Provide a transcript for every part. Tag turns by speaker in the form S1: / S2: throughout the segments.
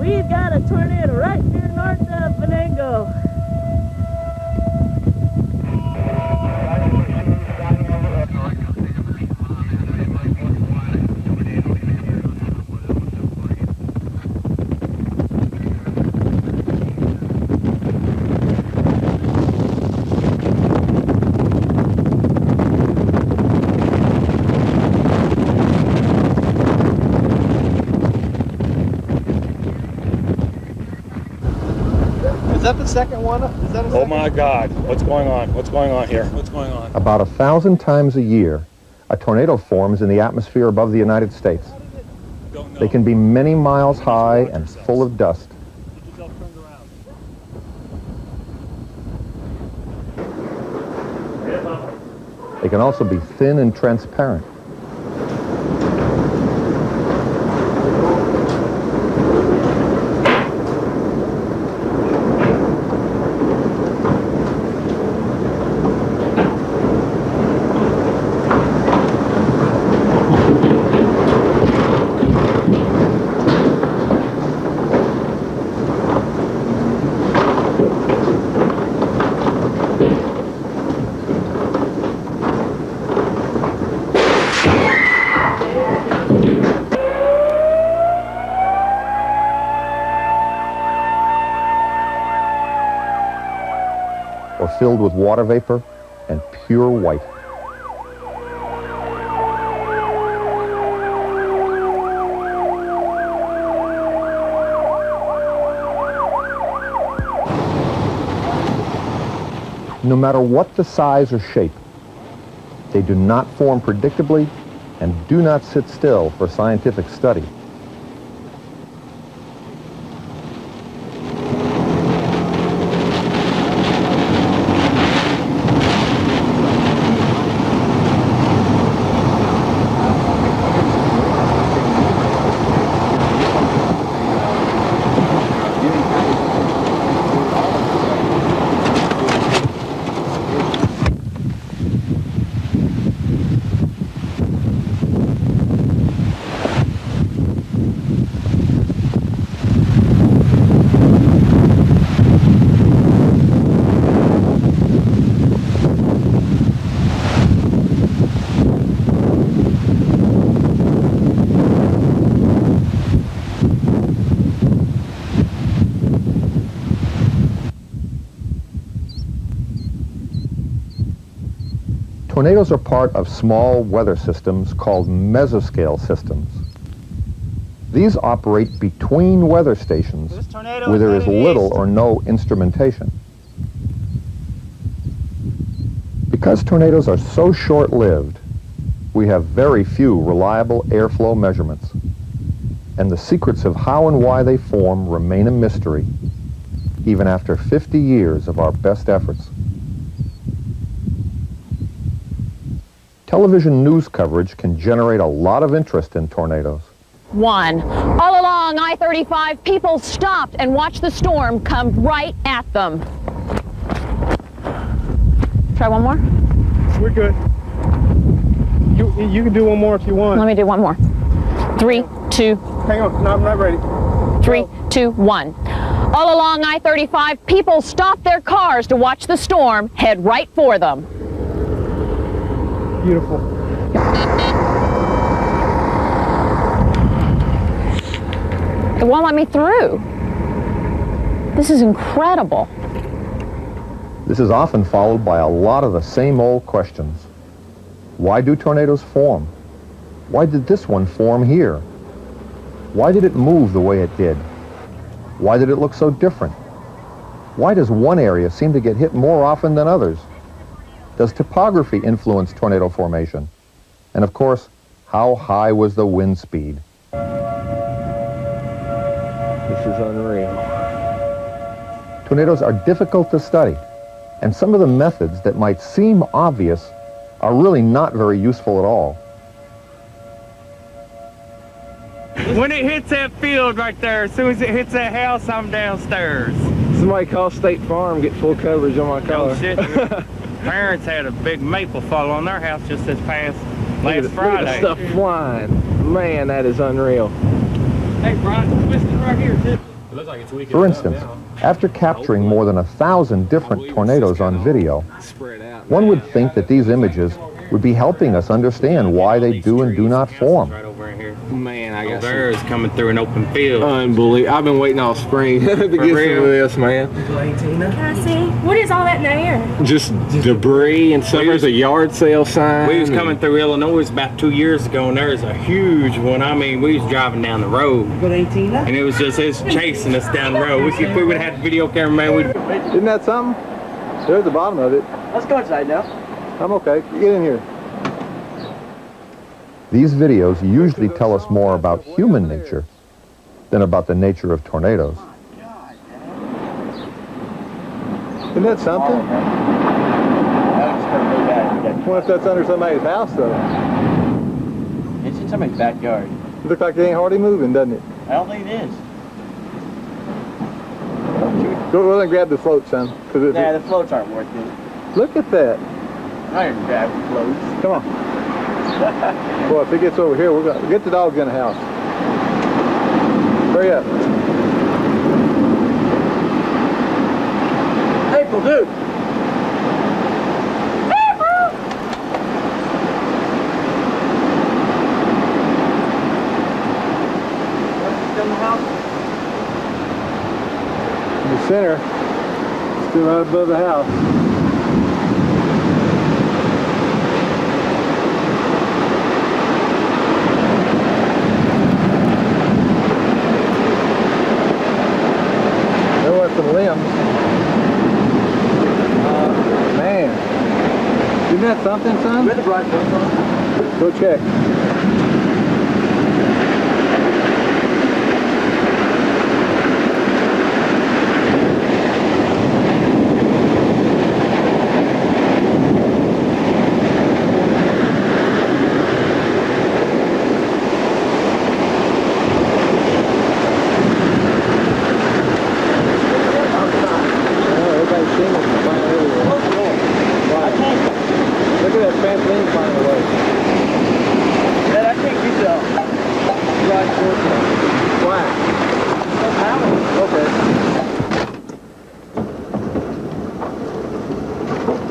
S1: We've got a tornado right here north of Venango.
S2: Is that the second one? Is that a
S3: Oh my God, what's going on? What's going on here? What's going on?
S4: About 1,000 times a year, a tornado forms in the atmosphere above the United States. They can be many miles high and full of dust. They can also be thin and transparent. Or filled with water vapor and pure white. No matter what the size or shape, they do not form predictably and do not sit still for scientific study. Tornadoes are part of small weather systems called mesoscale systems. These operate between weather stations where there is little or no instrumentation. Because tornadoes are so short-lived, we have very few reliable airflow measurements, and the secrets of how and why they form remain a mystery, even after 50 years of our best efforts. Television news coverage can generate a lot of interest in tornadoes.
S5: One. All along I-35, people stopped and watched the storm come right at them. Try one more?
S2: We're good. You can do one more if you want.
S5: Let me do one more. 3, 2.
S2: Hang on, no, I'm not ready.
S5: 3, 2, 1. All along I-35, people stopped their cars to watch the storm head right for them.
S2: Beautiful.
S5: It won't let me through. This is incredible.
S4: This is often followed by a lot of the same old questions. Why do tornadoes form? Why did this one form here? Why did it move the way it did? Why did it look so different? Why does one area seem to get hit more often than others? Does topography influence tornado formation? And of course, how high was the wind speed?
S2: This is unreal.
S4: Tornadoes are difficult to study, and some of the methods that might seem obvious are really not very useful at all.
S6: When it hits that field right there, as soon as it hits that house, I'm downstairs.
S2: Somebody call State Farm, get full coverage on my car.
S6: Oh shit. Parents had a big maple fall on their house just this past last Friday.
S2: Look at the stuff flying. Man, that is unreal.
S6: Hey, Brian, twisting right here too.
S4: For instance, after capturing more than 1,000 different tornadoes on video, one would think that these images would be helping us understand why they do and do not form.
S6: Right over in here.
S2: Man, I got
S6: There is coming through an open field.
S2: unbelievable. I've been waiting all spring to get some of this, man.
S7: Can I see? What is all that in the air?
S2: Just debris and stuff. There's a yard sale sign.
S6: We was coming through Illinois about 2 years ago, and there's a huge one. I mean, we was driving down the road, and it was chasing us down the road. If we would have had a video camera, man, we'd...
S2: Isn't that something? There's the bottom of it.
S1: Let's go inside now.
S2: I'm okay. Get in here.
S4: These videos usually tell us more about human nature than about the nature of tornadoes.
S2: Isn't that something? What if that's under somebody's house, though?
S1: It's in somebody's backyard.
S2: It looks like it ain't hardly moving, doesn't it?
S1: I don't think it is.
S2: Go ahead and grab the float, son.
S1: Nah, the floats aren't worth it.
S2: Look at that.
S1: I didn't grab the floats.
S2: Come on. Boy, if it gets over here, we're going to get the dogs in the house. Hurry up.
S1: April, dude. Still in the house?
S2: In the center, still right above the house. Some limbs. Man. Isn't that something, son?
S1: Where the bright lights on?
S2: Go check.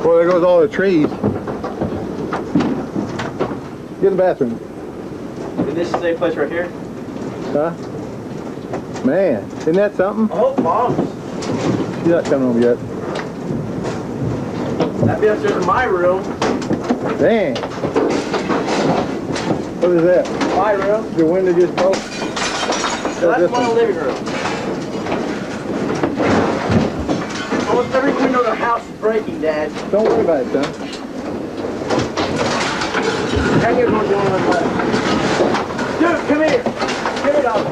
S2: Boy, there goes all the trees. Get in the bathroom.
S1: Is this the same place right here?
S2: Huh? Man, isn't that something?
S1: Oh, bombs.
S2: She's not coming home yet.
S1: That'd be upstairs in my room.
S2: Dang. What is that?
S1: My room.
S2: The window just broke?
S1: So that's my living room. Almost every window in the house is breaking, Dad.
S2: Don't worry about it, son.
S1: Hang here, going one left. Dude, come here. Give it up.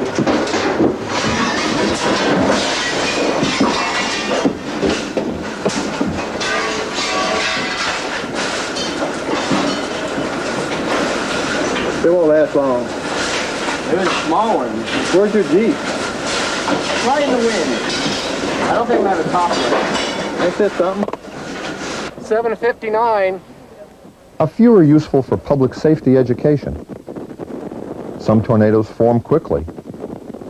S2: It won't last long.
S1: It was a small one.
S2: Where's your Jeep?
S1: Right in the wind. I don't think we have a top yet.
S2: Ain't that something?
S3: 7:59.
S4: A few are useful for public safety education. Some tornadoes form quickly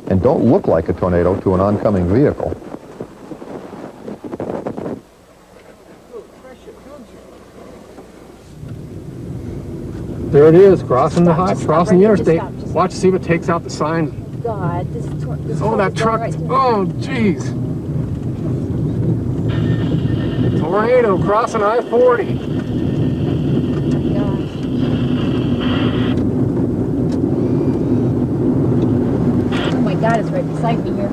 S4: and don't look like a tornado to an oncoming vehicle.
S3: There it is, crossing the interstate. Watch, see if it takes out the sign.
S7: God, this
S3: Oh, that truck. Oh, jeez. Tornado crossing I-40.
S7: Oh my God, it's right beside me here.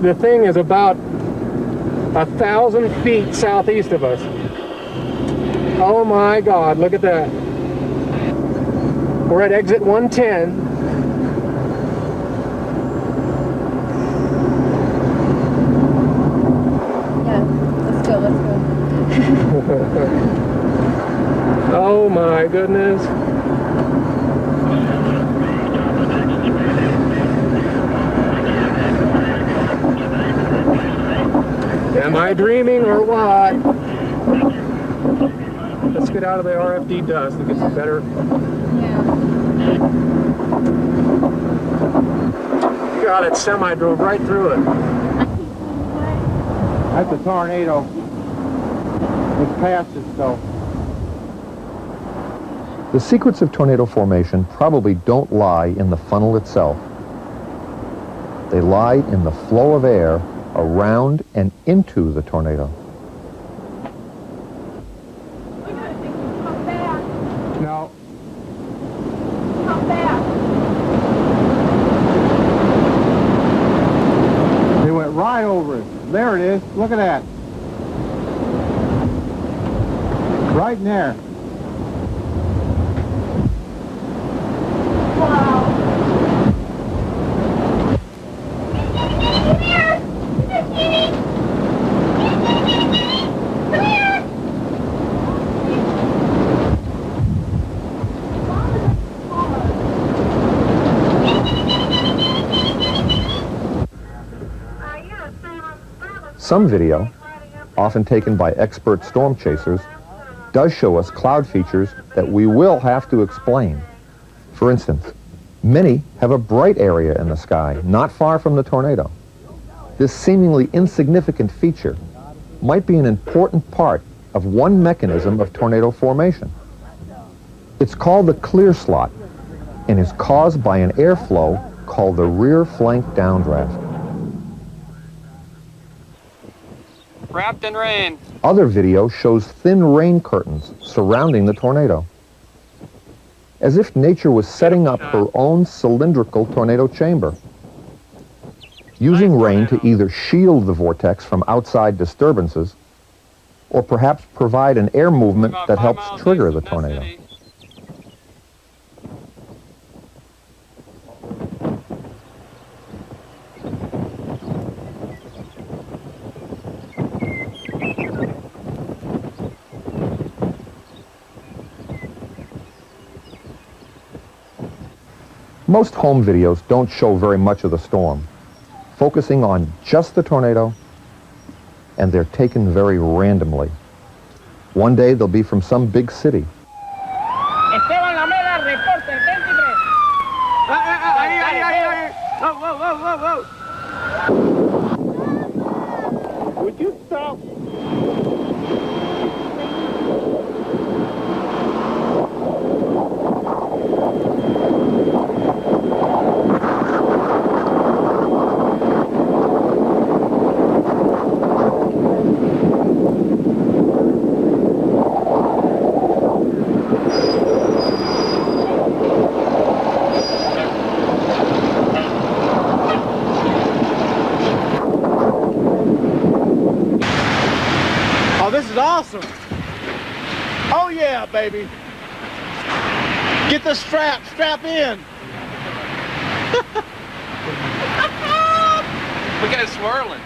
S3: The thing is about 1,000 feet southeast of us. Oh my God, look at that. We're at exit 110.
S7: Yeah, let's go.
S3: Oh my goodness. Am I dreaming or what? Let's get out of the RFD dust and get some better.
S7: Yeah.
S3: God, that semi drove right through it.
S2: That's a tornado. It's past it, so.
S4: The secrets of tornado formation probably don't lie in the funnel itself. They lie in the flow of air around and into the tornado.
S2: No. They went right over it. There it is. Look at that. Right in there.
S4: Some video, often taken by expert storm chasers, does show us cloud features that we will have to explain. For instance, many have a bright area in the sky, not far from the tornado. This seemingly insignificant feature might be an important part of one mechanism of tornado formation. It's called the clear slot and is caused by an airflow called the rear flank downdraft.
S3: Wrapped in rain.
S4: Other video shows thin rain curtains surrounding the tornado, as if nature was setting up her own cylindrical tornado chamber, using rain to either shield the vortex from outside disturbances or perhaps provide an air movement that helps trigger the tornado. Most home videos don't show very much of the storm, focusing on just the tornado, and they're taken very randomly. One day they'll be from some big city.
S1: Esteban Lamela, reporter, 23. Whoa. Would you stop? This is awesome. Oh yeah, baby. Get the strap in.
S3: Look at it swirling.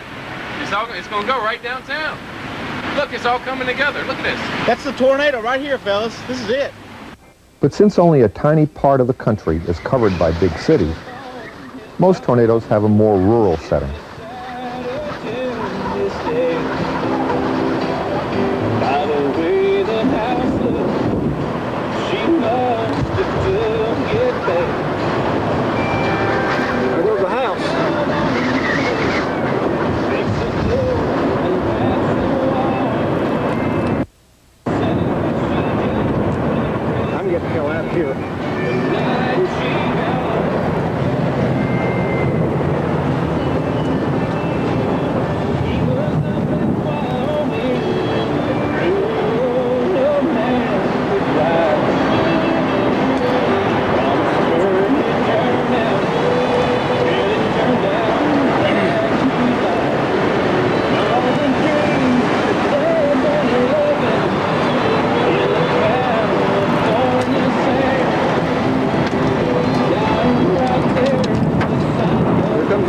S3: It's going to go right downtown. Look, it's all coming together. Look at this.
S1: That's the tornado right here, fellas. This is it.
S4: But since only a tiny part of the country is covered by big cities, most tornadoes have a more rural setting.
S1: There goes the house. I'm getting the hell out of here.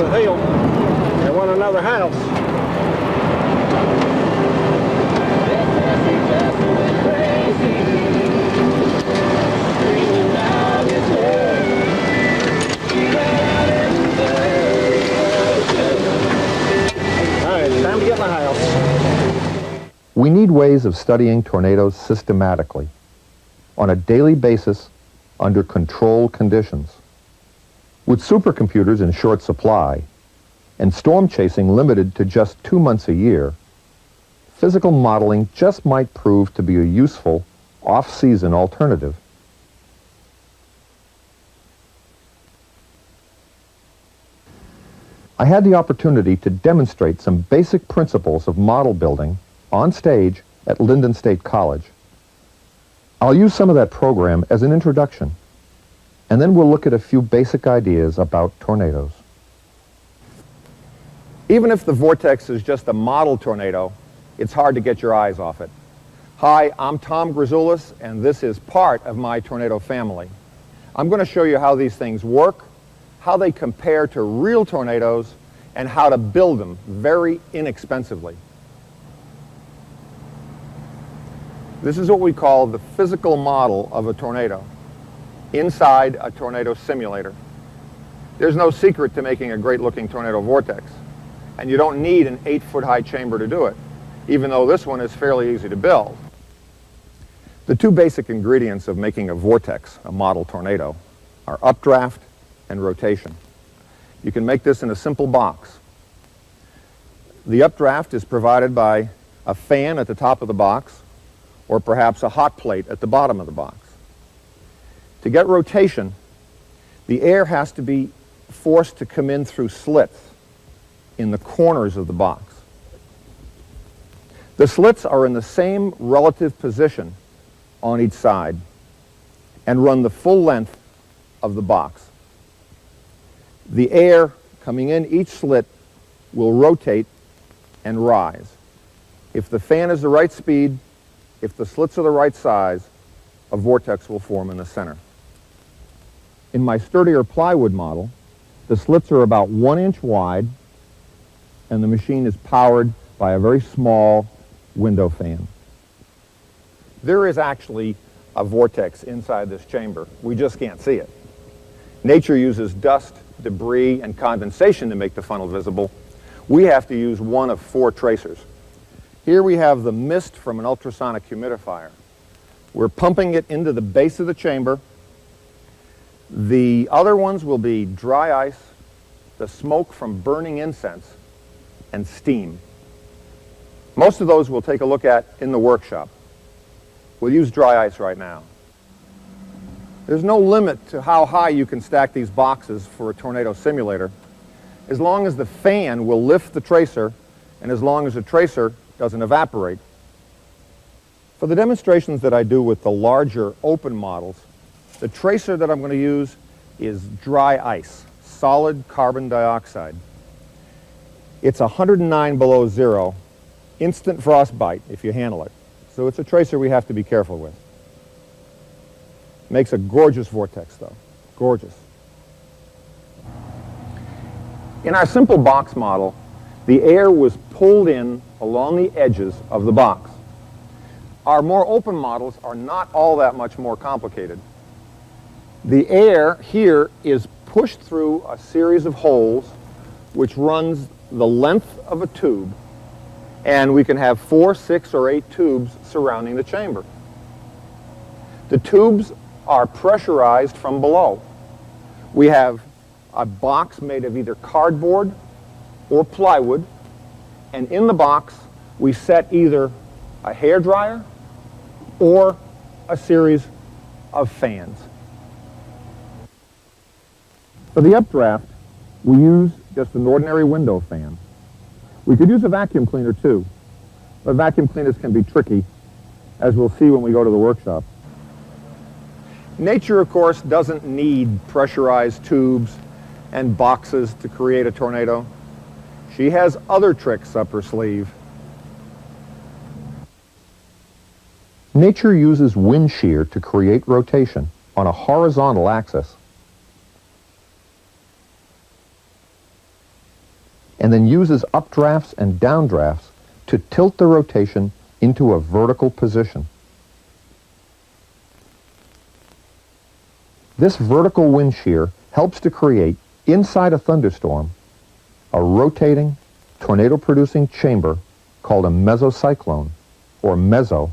S1: They want another house. All right, it's time to get in the house.
S4: We need ways of studying tornadoes systematically, on a daily basis, under controlled conditions. With supercomputers in short supply and storm chasing limited to just 2 months a year, physical modeling just might prove to be a useful off-season alternative. I had the opportunity to demonstrate some basic principles of model building on stage at Lyndon State College. I'll use some of that program as an introduction, and then we'll look at a few basic ideas about tornadoes. Even if the vortex is just a model tornado, it's hard to get your eyes off it. Hi, I'm Tom Grazulis, and this is part of my tornado family. I'm going to show you how these things work, how they compare to real tornadoes, and how to build them very inexpensively. This is what we call the physical model of a tornado inside a tornado simulator. There's no secret to making a great-looking tornado vortex, and you don't need an 8-foot-high chamber to do it, even though this one is fairly easy to build. The two basic ingredients of making a vortex, a model tornado, are updraft and rotation. You can make this in a simple box. The updraft is provided by a fan at the top of the box, or perhaps a hot plate at the bottom of the box. To get rotation, the air has to be forced to come in through slits in the corners of the box. The slits are in the same relative position on each side and run the full length of the box. The air coming in each slit will rotate and rise. If the fan is the right speed, if the slits are the right size, a vortex will form in the center. In my sturdier plywood model, the slits are about 1 inch wide, and the machine is powered by a very small window fan. There is actually a vortex inside this chamber. We just can't see it. Nature uses dust, debris, and condensation to make the funnel visible. We have to use one of 4 tracers. Here we have the mist from an ultrasonic humidifier. We're pumping it into the base of the chamber. The other ones will be dry ice, the smoke from burning incense, and steam. Most of those we'll take a look at in the workshop. We'll use dry ice right now. There's no limit to how high you can stack these boxes for a tornado simulator, as long as the fan will lift the tracer and as long as the tracer doesn't evaporate. For the demonstrations that I do with the larger open models, the tracer that I'm going to use is dry ice, solid carbon dioxide. It's 109 below zero, instant frostbite if you handle it. So it's a tracer we have to be careful with. Makes a gorgeous vortex though, gorgeous. In our simple box model, the air was pulled in along the edges of the box. Our more open models are not all that much more complicated. The air here is pushed through a series of holes which runs the length of a tube, and we can have 4, 6, or 8 tubes surrounding the chamber. The tubes are pressurized from below. We have a box made of either cardboard or plywood, and in the box we set either a hairdryer or a series of fans. For the updraft, we use just an ordinary window fan. We could use a vacuum cleaner too, but vacuum cleaners can be tricky, as we'll see when we go to the workshop. Nature, of course, doesn't need pressurized tubes and boxes to create a tornado. She has other tricks up her sleeve. Nature uses wind shear to create rotation on a horizontal axis, and then uses updrafts and downdrafts to tilt the rotation into a vertical position. This vertical wind shear helps to create, inside a thunderstorm, a rotating, tornado-producing chamber called a mesocyclone, or meso.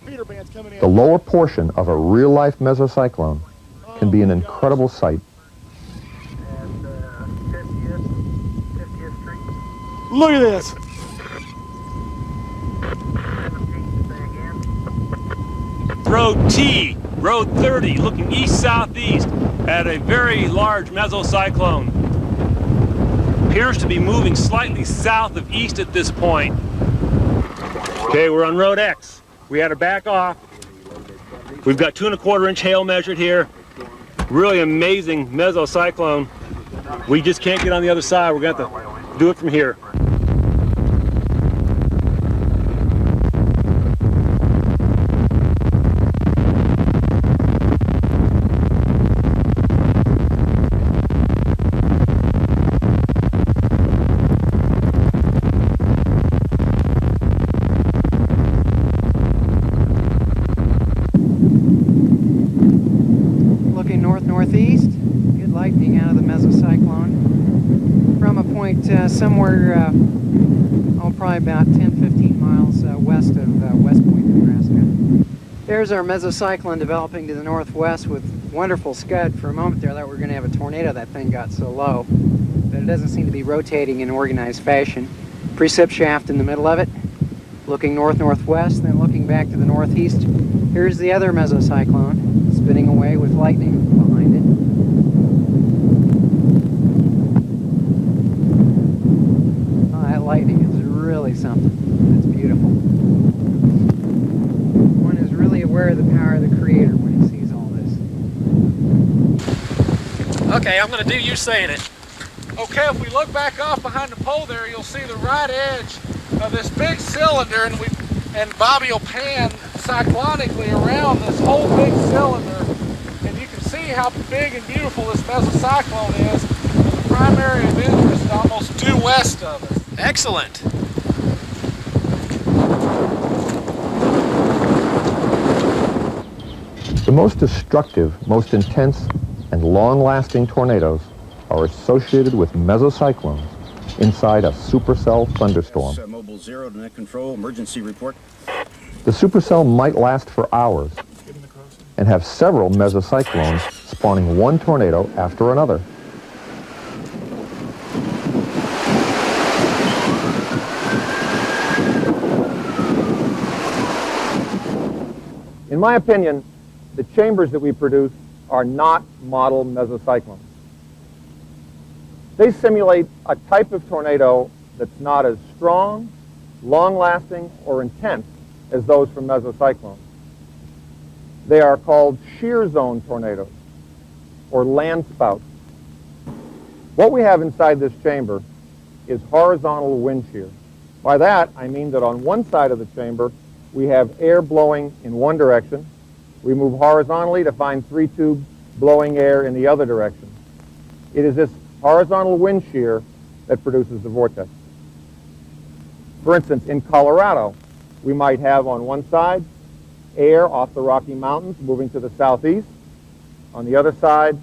S4: The lower portion of a real-life mesocyclone can be an incredible sight.
S8: Look at this.
S9: Road T, Road 30, looking east-southeast at a very large mesocyclone. Appears to be moving slightly south of east at this point. Okay, we're on Road X. We had to back off. We've got 2 1/4 inch hail measured here. Really amazing mesocyclone. We just can't get on the other side. We're going to have to do it from here.
S3: Looking north-northeast, good lightning out of the mesocyclone from a point somewhere, probably about 10-15 miles west of West Point, Nebraska. There's our mesocyclone developing to the northwest with wonderful scud. For a moment there, I thought we were going to have a tornado. That thing got so low, but it doesn't seem to be rotating in organized fashion. Precip shaft in the middle of it, looking north-northwest, then looking back to the northeast. Here's the other mesocyclone, spinning away with lightning behind it. Oh, that lightning is really something. That's beautiful. One is really aware of the power of the Creator when he sees all this.
S8: Okay, I'm going to do you saying it. Okay, if we look back off behind the pole there, you'll see the right edge of this big cylinder, and Bobby will pan cyclonically around this whole big cylinder, and you can see how big and beautiful this mesocyclone is. And the primary of interest almost due west of us. Excellent.
S4: The most destructive, most intense, and long-lasting tornadoes are associated with mesocyclones inside a supercell thunderstorm.
S10: Mobile 0 to net control, emergency report.
S4: The supercell might last for hours and have several mesocyclones spawning one tornado after another. In my opinion, the chambers that we produce are not model mesocyclones. They simulate a type of tornado that's not as strong, long-lasting, or intense as those from mesocyclones. They are called shear zone tornadoes, or land spouts. What we have inside this chamber is horizontal wind shear. By that, I mean that on one side of the chamber, we have air blowing in one direction. We move horizontally to find 3 tubes blowing air in the other direction. It is this horizontal wind shear that produces the vortex. For instance, in Colorado, we might have on one side air off the Rocky Mountains moving to the southeast. On the other side,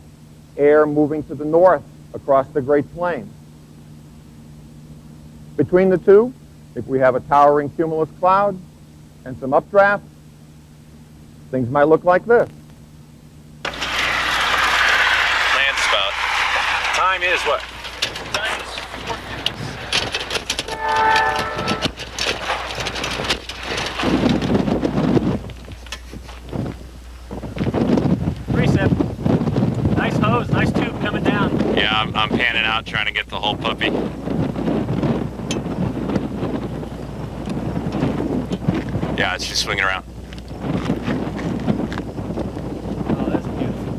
S4: air moving to the north across the Great Plains. Between the two, if we have a towering cumulus cloud and some updraft, things might look like this.
S9: Land spout. Time is what?
S8: Time is 4 minutes. Precip. Nice hose, nice tube coming down.
S9: Yeah, I'm panning out trying to get the whole puppy. Yeah, it's just swinging around.
S8: Oh, that's beautiful.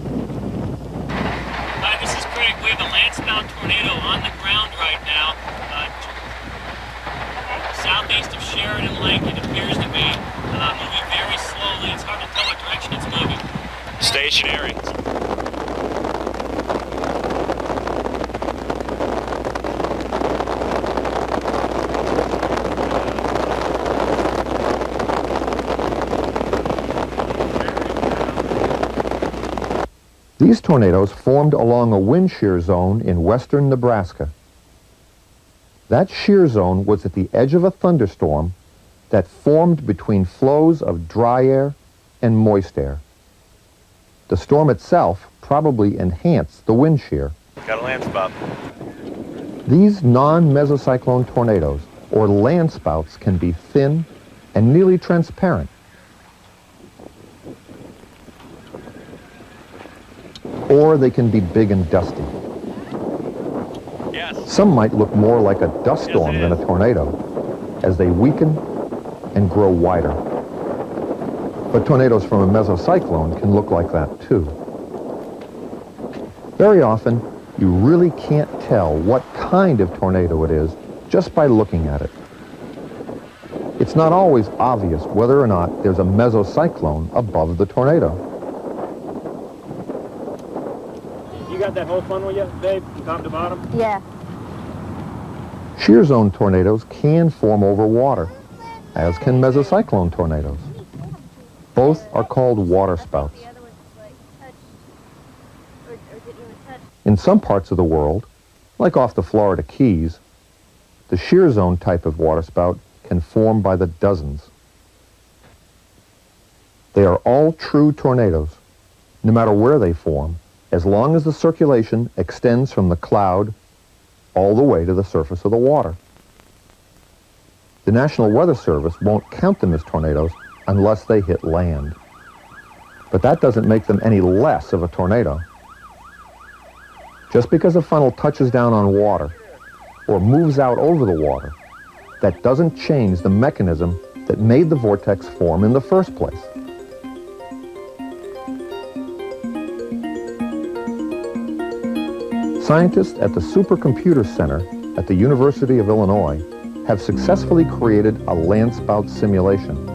S11: Hi, this is Craig. We have a land spout tornado on the ground right now. Southeast of Sheridan Lake, it appears to be moving very slowly. It's hard to tell what direction it's moving.
S9: Stationary.
S4: These tornadoes formed along a wind shear zone in western Nebraska. That shear zone was at the edge of a thunderstorm that formed between flows of dry air and moist air. The storm itself probably enhance the wind shear.
S9: Got a land spout.
S4: These non-mesocyclone tornadoes, or land spouts, can be thin and nearly transparent. Or they can be big and dusty.
S9: Yes.
S4: Some might look more like a dust storm than a tornado, as they weaken and grow wider. But tornadoes from a mesocyclone can look like that too. Very often, you really can't tell what kind of tornado it is just by looking at it. It's not always obvious whether or not there's a mesocyclone above the tornado.
S11: You got that whole funnel yet, Dave, from top to bottom?
S7: Yeah.
S4: Shear zone tornadoes can form over water, as can mesocyclone tornadoes. Both are called water spouts. In some parts of the world, like off the Florida Keys, the shear zone type of water spout can form by the dozens. They are all true tornadoes, no matter where they form, as long as the circulation extends from the cloud all the way to the surface of the water. The National Weather Service won't count them as tornadoes unless they hit land. But that doesn't make them any less of a tornado. Just because a funnel touches down on water or moves out over the water, that doesn't change the mechanism that made the vortex form in the first place. Scientists at the Supercomputer Center at the University of Illinois have successfully created a land spout simulation.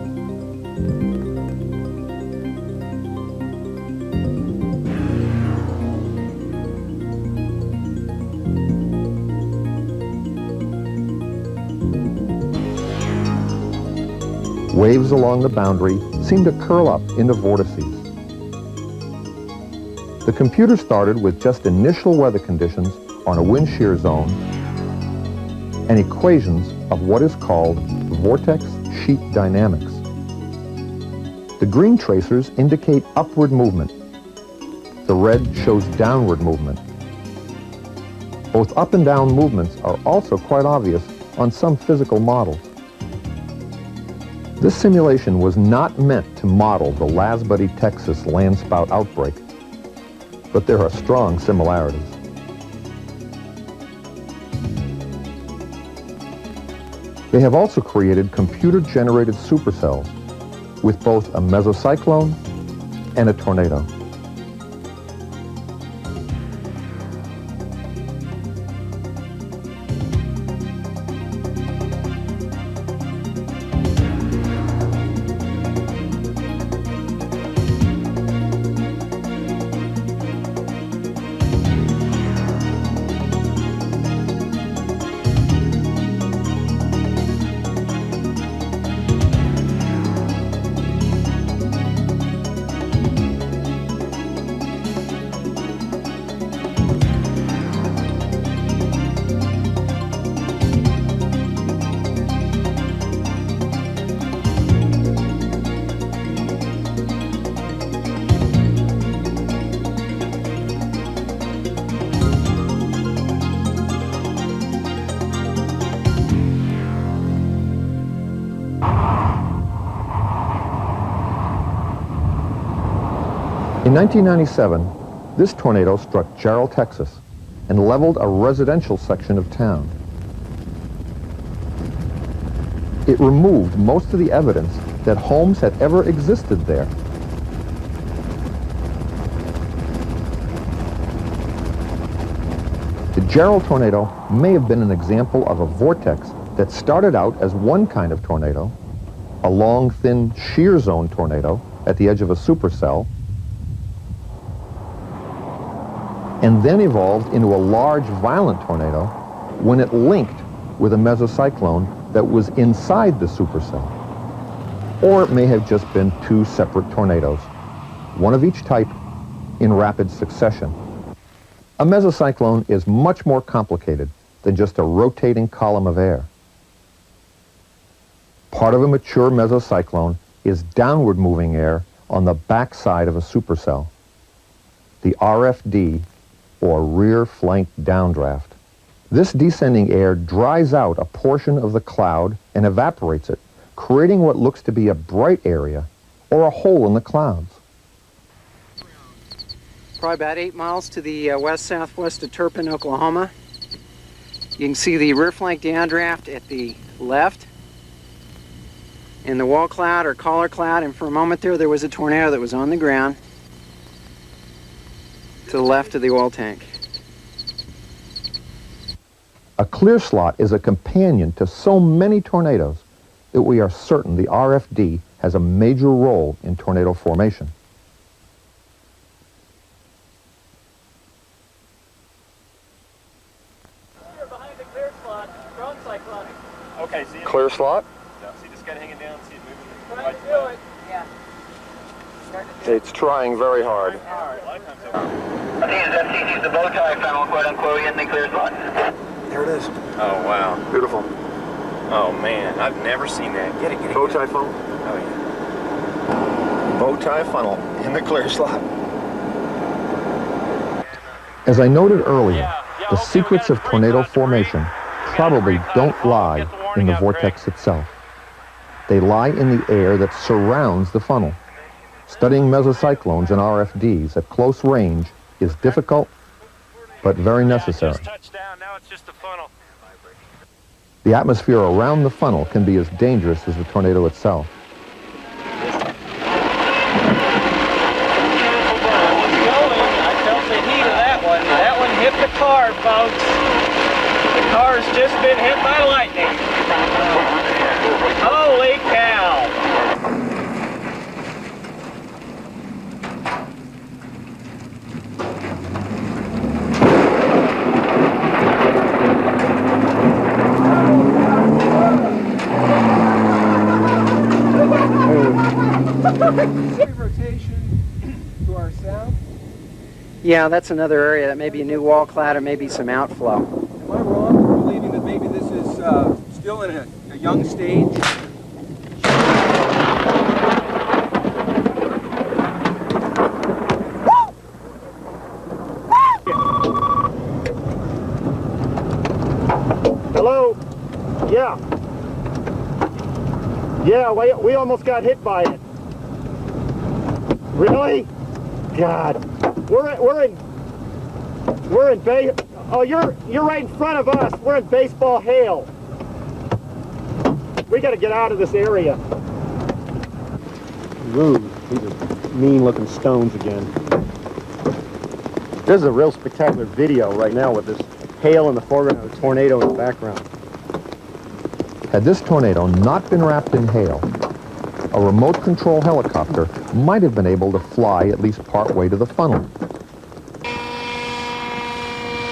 S4: Waves along the boundary seem to curl up into vortices. The computer started with just initial weather conditions on a wind shear zone and equations of what is called vortex sheet dynamics. The green tracers indicate upward movement. The red shows downward movement. Both up and down movements are also quite obvious on some physical models. This simulation was not meant to model the Lasbury, Texas land spout outbreak, but there are strong similarities. They have also created computer-generated supercells with both a mesocyclone and a tornado. In 1997, this tornado struck Jarrell, Texas, and leveled a residential section of town. It removed most of the evidence that homes had ever existed there. The Jarrell tornado may have been an example of a vortex that started out as one kind of tornado, a long, thin shear zone tornado at the edge of a supercell, and then evolved into a large, violent tornado when it linked with a mesocyclone that was inside the supercell. Or it may have just been two separate tornadoes, one of each type in rapid succession. A mesocyclone is much more complicated than just a rotating column of air. Part of a mature mesocyclone is downward moving air on the backside of a supercell. the RFD, or rear flank downdraft. This descending air dries out a portion of the cloud and evaporates it, creating what looks to be a bright area or a hole in the clouds.
S3: Probably about 8 miles to the west-southwest of Turpin, Oklahoma. You can see the rear flank downdraft at the left, and the wall cloud or collar cloud, and for a moment there was a tornado that was on the ground to the left of the oil tank.
S4: A clear slot is a companion to so many tornadoes that we are certain the RFD has a major role in tornado formation.
S11: Behind the clear slot, strong cyclonic. Okay, see it?
S4: Clear slot?
S11: Yeah, so you just gotta hang it down, see it moving.
S3: Trying to do it. Yeah.
S4: It's trying very hard.
S11: A lot of times
S1: I think it's FCC's the bow tie funnel, quote unquote, in the clear slot.
S2: There it is.
S11: Oh, wow.
S2: Beautiful.
S11: Oh, man, I've never seen that. Get it, get it.
S2: Bow tie funnel.
S11: Oh, yeah.
S2: Bow tie funnel in the clear slot.
S4: As I noted earlier, the secrets of tornado formation probably don't lie in the vortex itself. They lie in the air that surrounds the funnel. Studying mesocyclones and RFDs at close range is difficult, but very necessary.
S11: Just touched down, now it's just a funnel.
S4: The atmosphere around the funnel can be as dangerous as the tornado itself.
S6: I felt the heat of that one. That one hit the car, folks. The car's just been hit by lightning. Holy cow!
S1: Rotation to our south.
S3: Yeah, that's another area that may be a new wall cloud or maybe some outflow.
S1: Am I wrong in believing that maybe this is still in a young stage?
S12: Hello? Yeah. Yeah, we almost got hit by it. Really? God. We're in oh, you're right in front of us. We're in baseball hail. We got to get out of this area. Ooh, these are mean-looking stones again. This is a real spectacular video right now with this hail in the foreground and a tornado in the background.
S4: Had this tornado not been wrapped in hail, a remote control helicopter might have been able to fly at least part way to the funnel.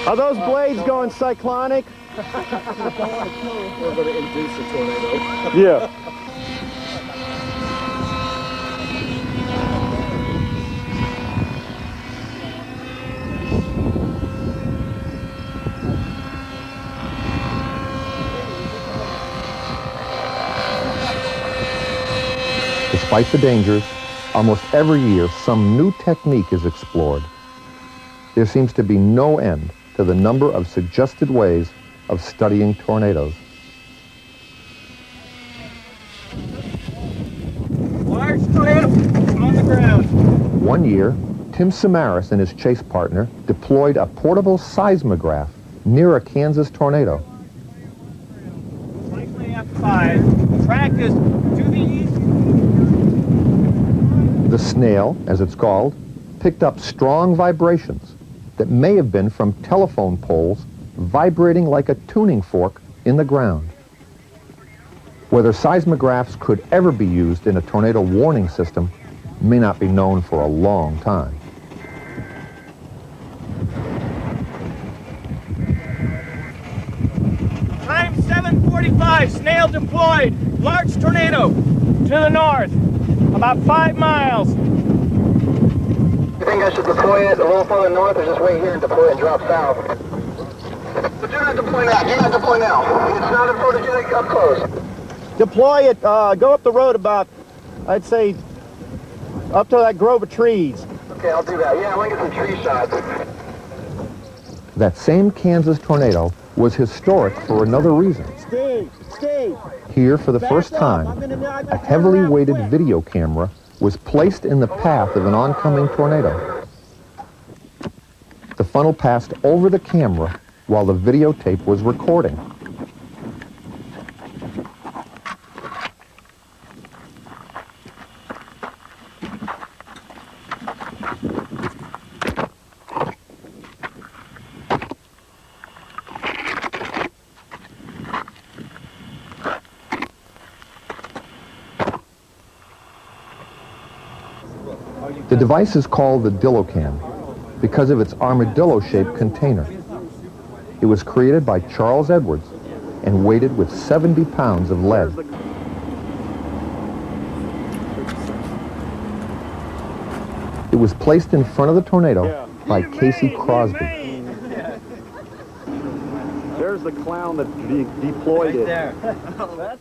S12: Are those blades going cyclonic?
S1: We're going to induce a tornado.
S12: Yeah.
S4: Despite the dangers, almost every year some new technique is explored. There seems to be no end to the number of suggested ways of studying tornadoes.
S1: Large tornado on the ground.
S4: One year, Tim Samaras and his chase partner deployed a portable seismograph near a Kansas tornado.
S1: Likely F5. Track is to the east.
S4: The snail, as it's called, picked up strong vibrations that may have been from telephone poles vibrating like a tuning fork in the ground. Whether seismographs could ever be used in a tornado warning system may not be known for a long time.
S1: Time 7:45. Snail deployed. Large tornado to the north. About 5 miles.
S12: You think I should deploy it a little further north or just wait here and deploy and drop south? But do not deploy now. Do not deploy now. It's not a photogenic up close. Deploy it. Go up the road about, I'd say, up to that grove of trees. Okay, I'll do that. Yeah, I want to get some tree shots.
S4: That same Kansas tornado was historic for another reason.
S1: Steve!
S4: Here, for the first time, a heavily weighted video camera was placed in the path of an oncoming tornado. The funnel passed over the camera while the videotape was recording. The device is called the dillocam because of its armadillo-shaped container. It was created by Charles Edwards and weighted with 70 pounds of lead. It was placed in front of the tornado by Casey Crosby.
S2: There's the clown that deployed it.
S1: There.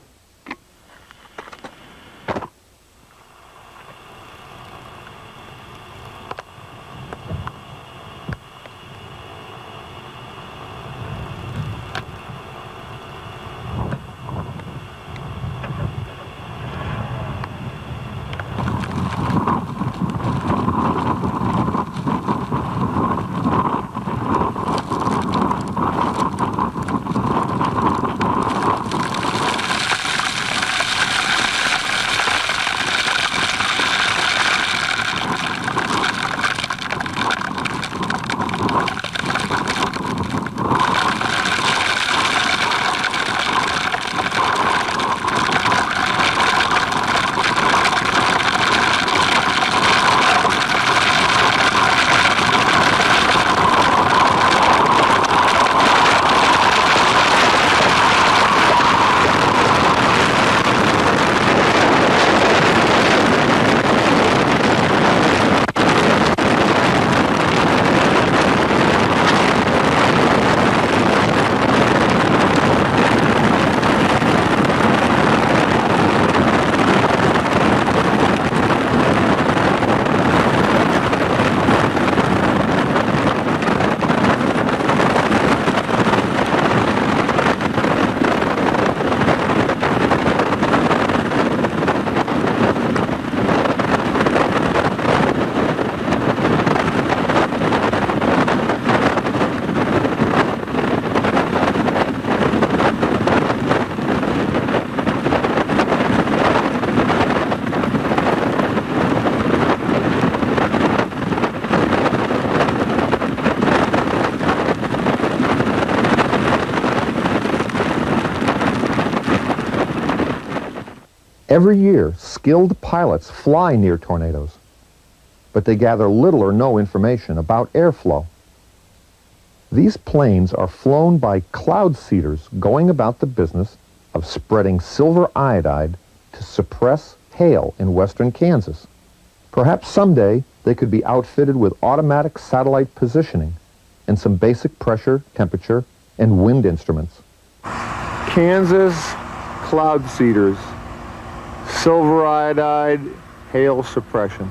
S4: Every year, skilled pilots fly near tornadoes, but they gather little or no information about airflow. These planes are flown by cloud seeders going about the business of spreading silver iodide to suppress hail in western Kansas. Perhaps someday they could be outfitted with automatic satellite positioning and some basic pressure, temperature, and wind instruments.
S2: Kansas cloud seeders, silver iodide, hail suppression.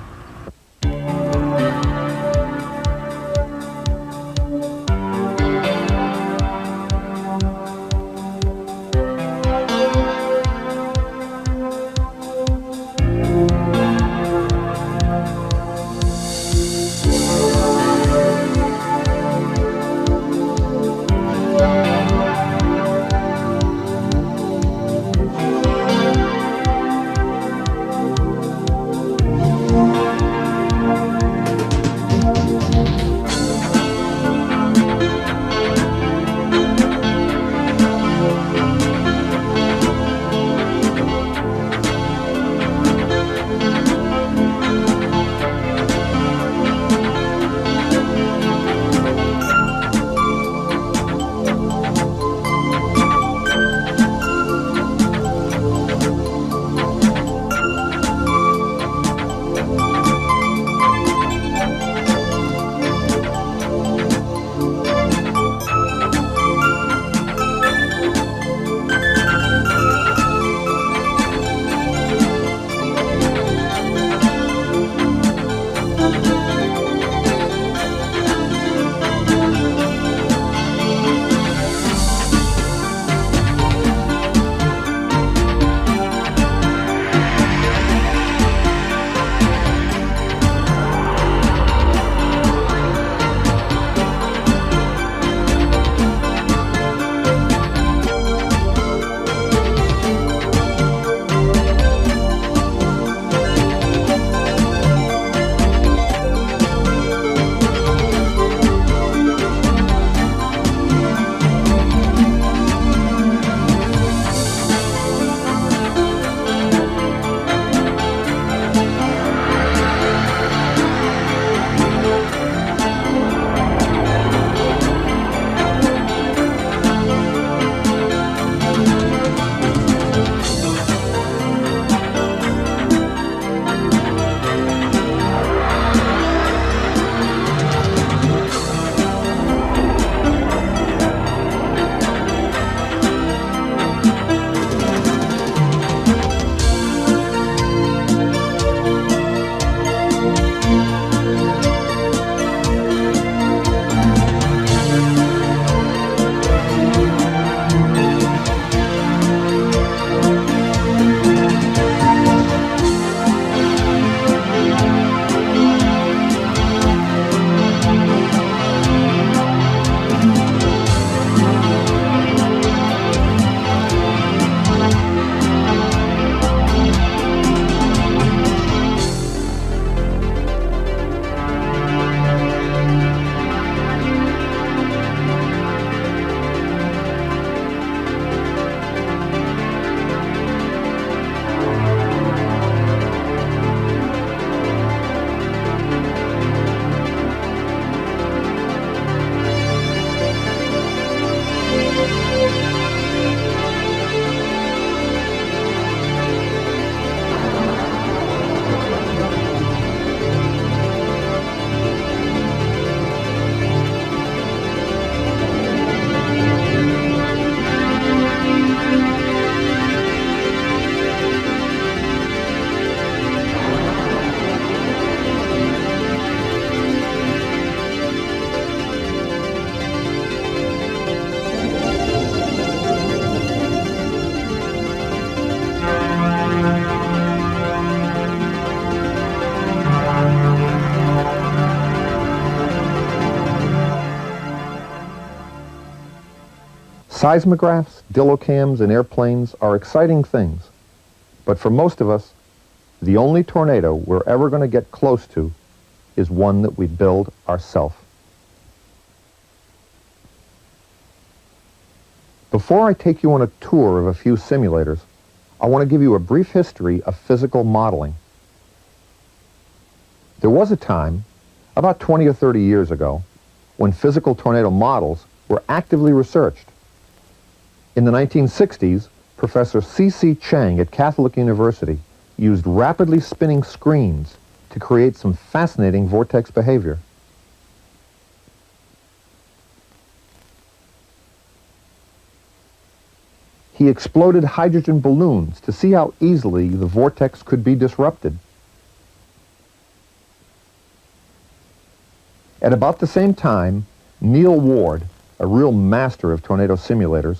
S4: Seismographs, dillocams, and airplanes are exciting things, but for most of us, the only tornado we're ever going to get close to is one that we build ourselves. Before I take you on a tour of a few simulators, I want to give you a brief history of physical modeling. There was a time, about 20 or 30 years ago, when physical tornado models were actively researched. In the 1960s, Professor C.C. Chang at Catholic University used rapidly spinning screens to create some fascinating vortex behavior. He exploded hydrogen balloons to see how easily the vortex could be disrupted. At about the same time, Neil Ward, a real master of tornado simulators,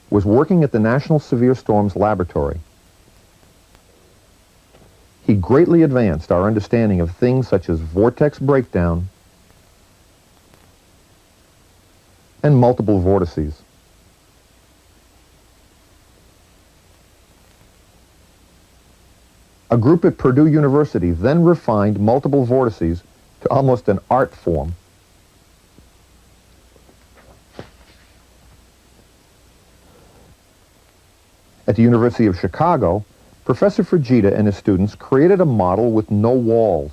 S4: was working at the National Severe Storms Laboratory. He greatly advanced our understanding of things such as vortex breakdown and multiple vortices. A group at Purdue University then refined multiple vortices to almost an art form. At the University of Chicago, Professor Fujita and his students created a model with no walls.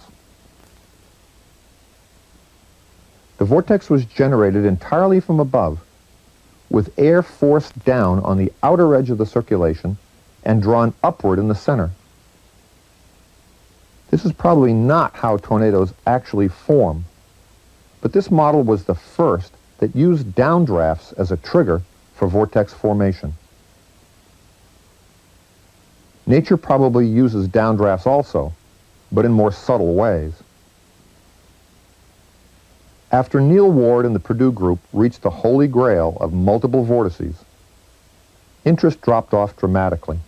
S4: The vortex was generated entirely from above, with air forced down on the outer edge of the circulation and drawn upward in the center. This is probably not how tornadoes actually form, but this model was the first that used downdrafts as a trigger for vortex formation. Nature probably uses downdrafts also, but in more subtle ways. After Neil Ward and the Purdue group reached the holy grail of multiple vortices, interest dropped off dramatically.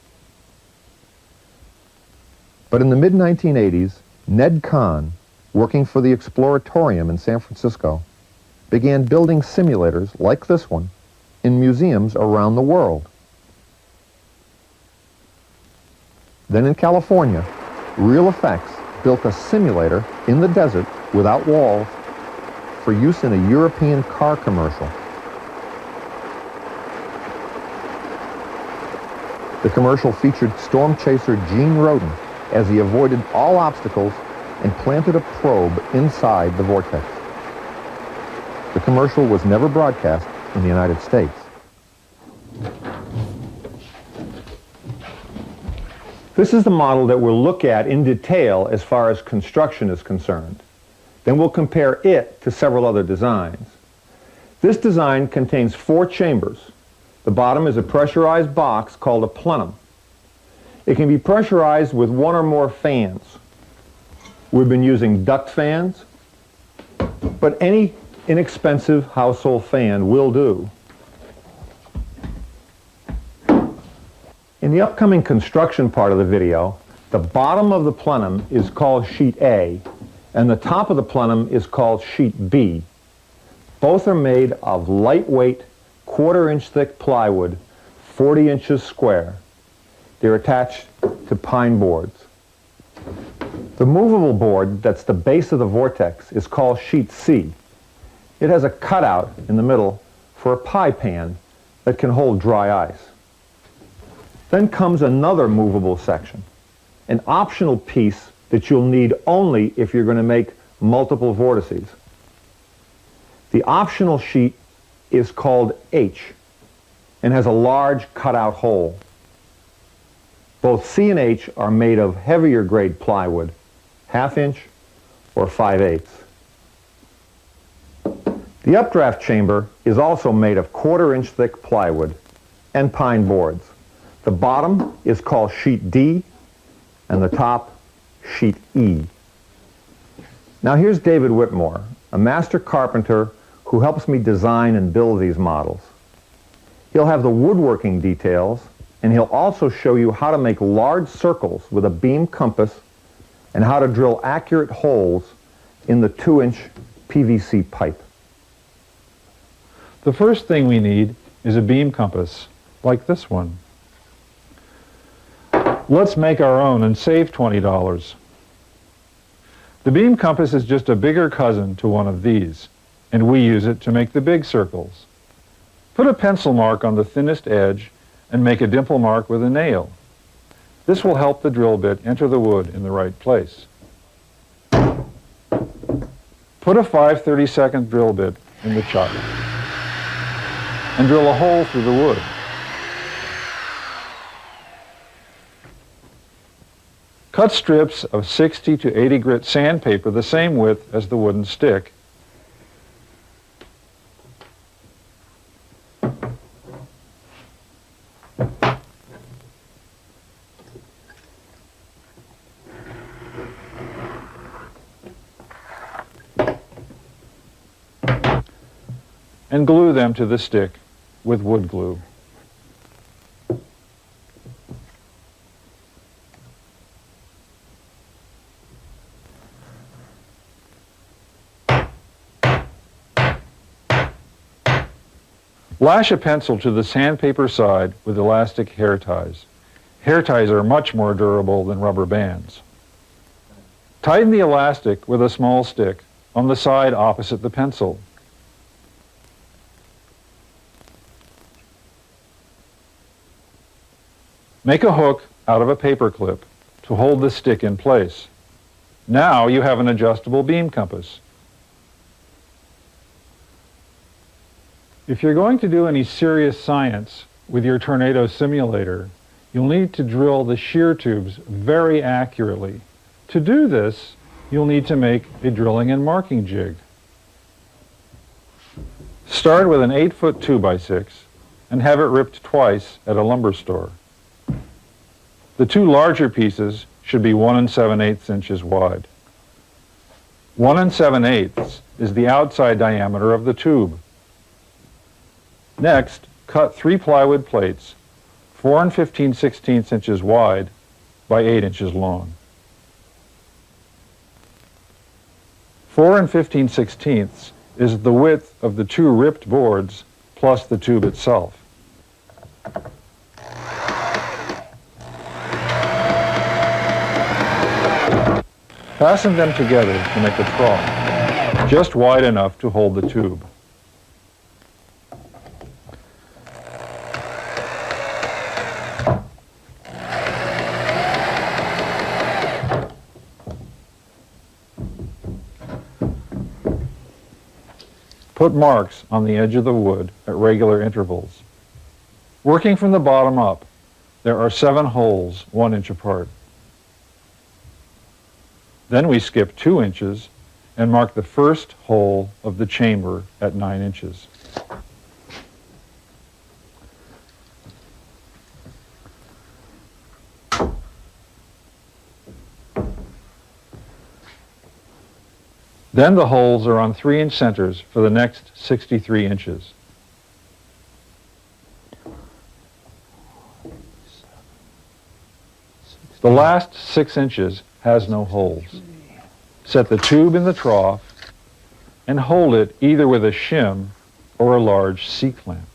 S4: But in the mid-1980s, Ned Kahn, working for the Exploratorium in San Francisco, began building simulators like this one in museums around the world. Then in California, Real Effects built a simulator in the desert without walls for use in a European car commercial. The commercial featured storm chaser Gene Rodin as he avoided all obstacles and planted a probe inside the vortex. The commercial was never broadcast in the United States. This is the model that we'll look at in detail as far as construction is concerned. Then we'll compare it to several other designs. This design contains 4 chambers. The bottom is a pressurized box called a plenum. It can be pressurized with 1 or more fans. We've been using duct fans, but any inexpensive household fan will do. In the upcoming construction part of the video, the bottom of the plenum is called sheet A, and the top of the plenum is called sheet B. Both are made of lightweight, 1/4-inch thick plywood, 40 inches square. They're attached to pine boards. The movable board that's the base of the vortex is called sheet C. It has a cutout in the middle for a pie pan that can hold dry ice. Then comes another movable section, an optional piece that you'll need only if you're going to make multiple vortices. The optional sheet is called H and has a large cutout hole. Both C and H are made of heavier grade plywood, 1/2 inch or 5/8. The updraft chamber is also made of 1/4-inch thick plywood and pine boards. The bottom is called sheet D and the top sheet E. Now here's David Whitmore, a master carpenter who helps me design and build these models. He'll have the woodworking details, and he'll also show you how to make large circles with a beam compass and how to drill accurate holes in the 2-inch PVC pipe.
S2: The first thing we need
S13: is a beam compass, like this one. Let's make our own and save $20. The beam compass is just a bigger cousin to one of these, and we use it to make the big circles. Put a pencil mark on the thinnest edge and make a dimple mark with a nail. This will help the drill bit enter the wood in the right place. Put a 5/32 drill bit in the chuck and drill a hole through the wood. Cut strips of 60 to 80 grit sandpaper the same width as the wooden stick. And glue them to the stick with wood glue. Lash a pencil to the sandpaper side with elastic hair ties. Hair ties are much more durable than rubber bands. Tighten the elastic with a small stick on the side opposite the pencil. Make a hook out of a paper clip to hold the stick in place. Now you have an adjustable beam compass. If you're going to do any serious science with your tornado simulator, you'll need to drill the shear tubes very accurately. To do this, you'll need to make a drilling and marking jig. Start with an 8-foot 2x6 and have it ripped twice at a lumber store. The two larger pieces should be 1 7/8 inches wide. 1 7/8 is the outside diameter of the tube. Next, cut 3 plywood plates, 4 15/16 inches wide by 8 inches long. 4 15/16 is the width of the 2 ripped boards plus the tube itself. Fasten them together to make a trough, just wide enough to hold the tube. Put marks on the edge of the wood at regular intervals. Working from the bottom up, there are 7 holes 1 inch apart. Then we skip 2 inches and mark the first hole of the chamber at 9 inches. Then the holes are on 3-inch centers for the next 63 inches. The last 6 inches has no holes. Set the tube in the trough and hold it either with a shim or a large C-clamp.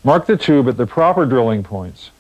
S13: Mark the tube at the proper drilling points.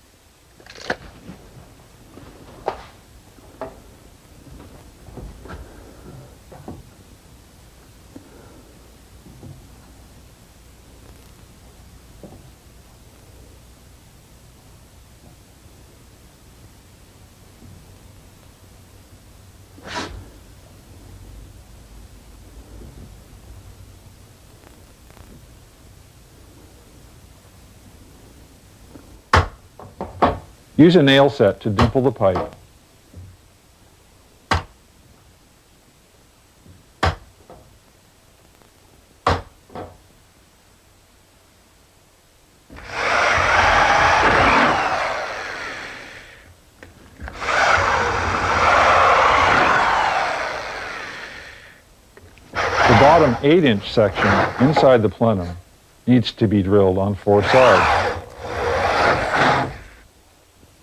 S13: Use a nail set to dimple the pipe. The bottom 8-inch section inside the plenum needs to be drilled on 4 sides.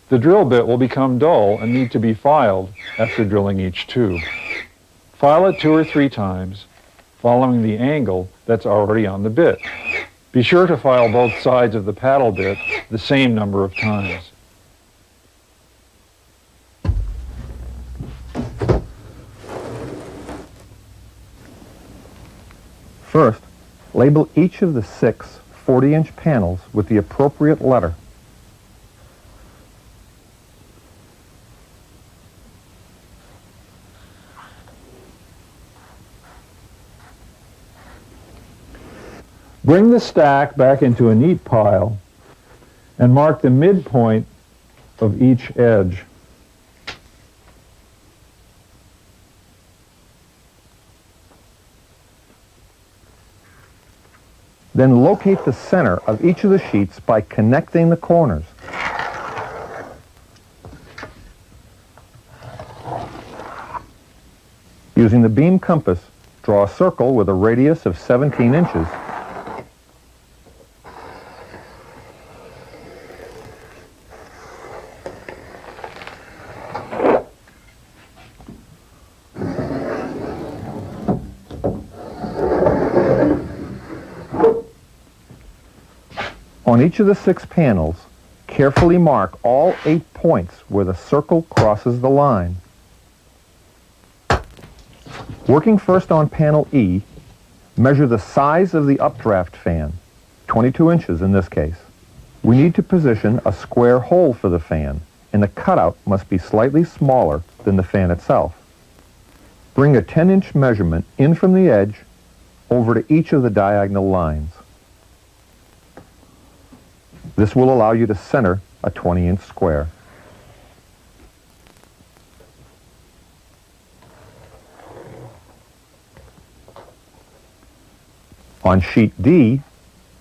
S13: The drill bit will become dull and need to be filed after drilling each tube. File it 2 or 3 times, following the angle that's already on the bit. Be sure to file both sides of the paddle bit the same number of times.
S4: First, label each of the 6 40-inch panels with the appropriate letter.
S13: Bring the stack back into a neat pile and mark the midpoint of each edge.
S4: Then locate the center of each of the sheets by connecting the corners. Using the beam compass, draw a circle with a radius of 17 inches. On each of the 6 panels, carefully mark all 8 points where the circle crosses the line. Working first on panel E, measure the size of the updraft fan, 22 inches in this case. We need to position a square hole for the fan, and the cutout must be slightly smaller than the fan itself. Bring a 10-inch measurement in from the edge over to each of the diagonal lines. This will allow you to center a 20-inch square. On sheet D,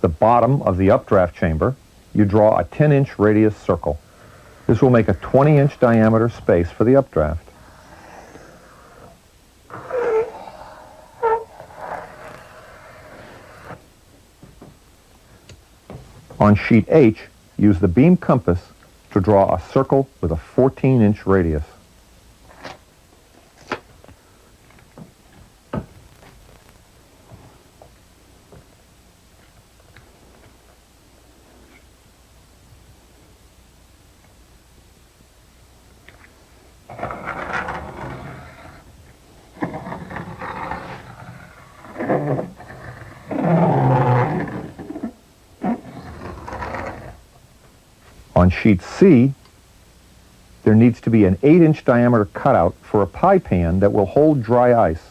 S4: the bottom of the updraft chamber, you draw a 10-inch radius circle. This will make a 20-inch diameter space for the updraft. On sheet H, use the beam compass to draw a circle with a 14-inch radius. On sheet C, there needs to be an 8-inch diameter cutout for a pie pan that will hold dry ice.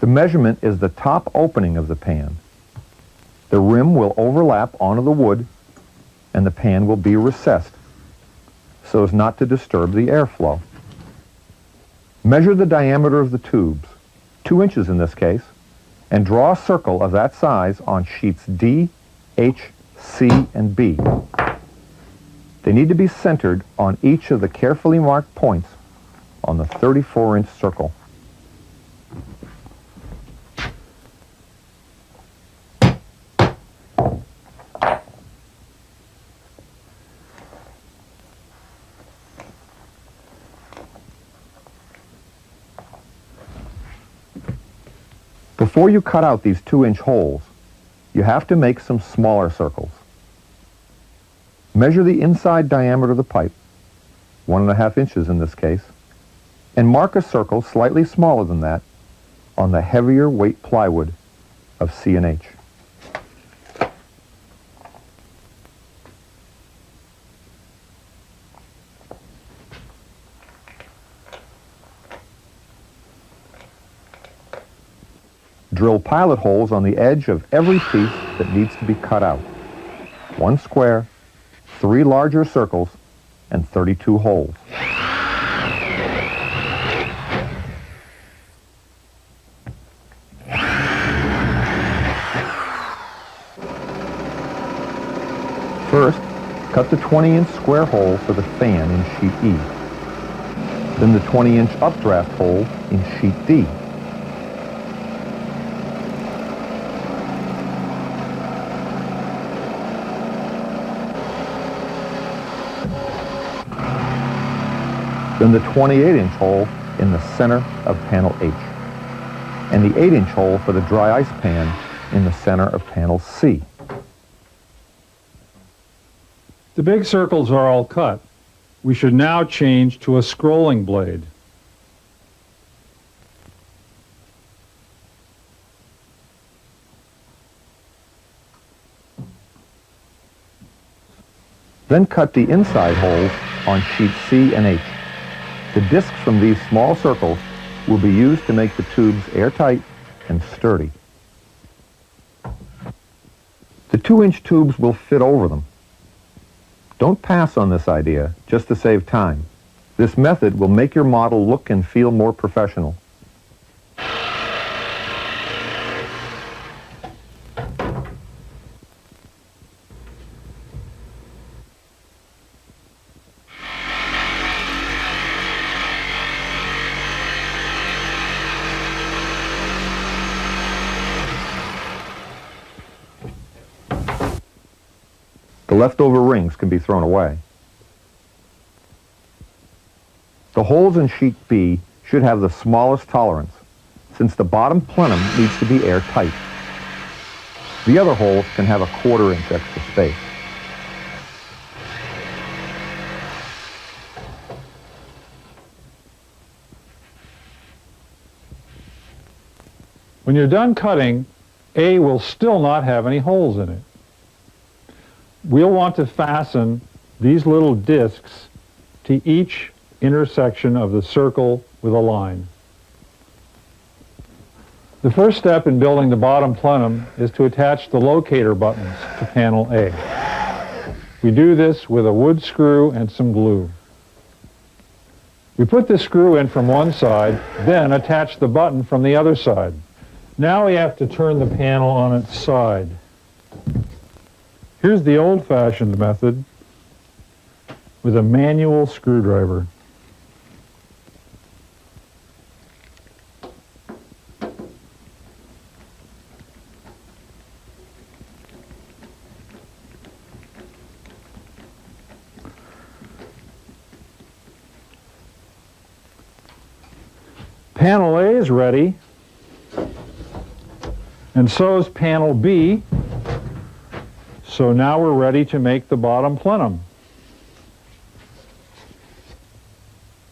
S4: The measurement is the top opening of the pan. The rim will overlap onto the wood, and the pan will be recessed so as not to disturb the airflow. Measure the diameter of the tubes, 2 inches in this case, and draw a circle of that size on sheets D, H, C, and B. They need to be centered on each of the carefully marked points on the 34-inch circle. Before you cut out these 2-inch holes, you have to make some smaller circles. Measure the inside diameter of the pipe, 1.5 inches in this case, and mark a circle slightly smaller than that on the heavier weight plywood of C&H. Drill pilot holes on the edge of every piece that needs to be cut out. 1 square, 3 larger circles, and 32 holes. First, cut the 20-inch square hole for the fan in sheet E. Then the 20-inch updraft hole in sheet D. then the 28-inch hole in the center of panel H, and the 8-inch hole for the dry ice pan in the center of panel C.
S13: The big circles are all cut. We should now change to a scrolling blade.
S4: Then cut the inside holes on sheet C and H. The discs from these small circles will be used to make the tubes airtight and sturdy. The 2-inch tubes will fit over them. Don't pass on this idea just to save time. This method will make your model look and feel more professional. The leftover rings can be thrown away. The holes in sheet B should have the smallest tolerance, since the bottom plenum needs to be airtight. The other holes can have a 1/4 inch extra space.
S13: When you're done cutting, A will still not have any holes in it. We'll want to fasten these little discs to each intersection of the circle with a line. The first step in building the bottom plenum is to attach the locator buttons to panel A. We do this with a wood screw and some glue. We put the screw in from one side, then attach the button from the other side. Now we have to turn the panel on its side. Here's the old-fashioned method with a manual screwdriver. Panel A is ready, and so is panel B. So now we're ready to make the bottom plenum.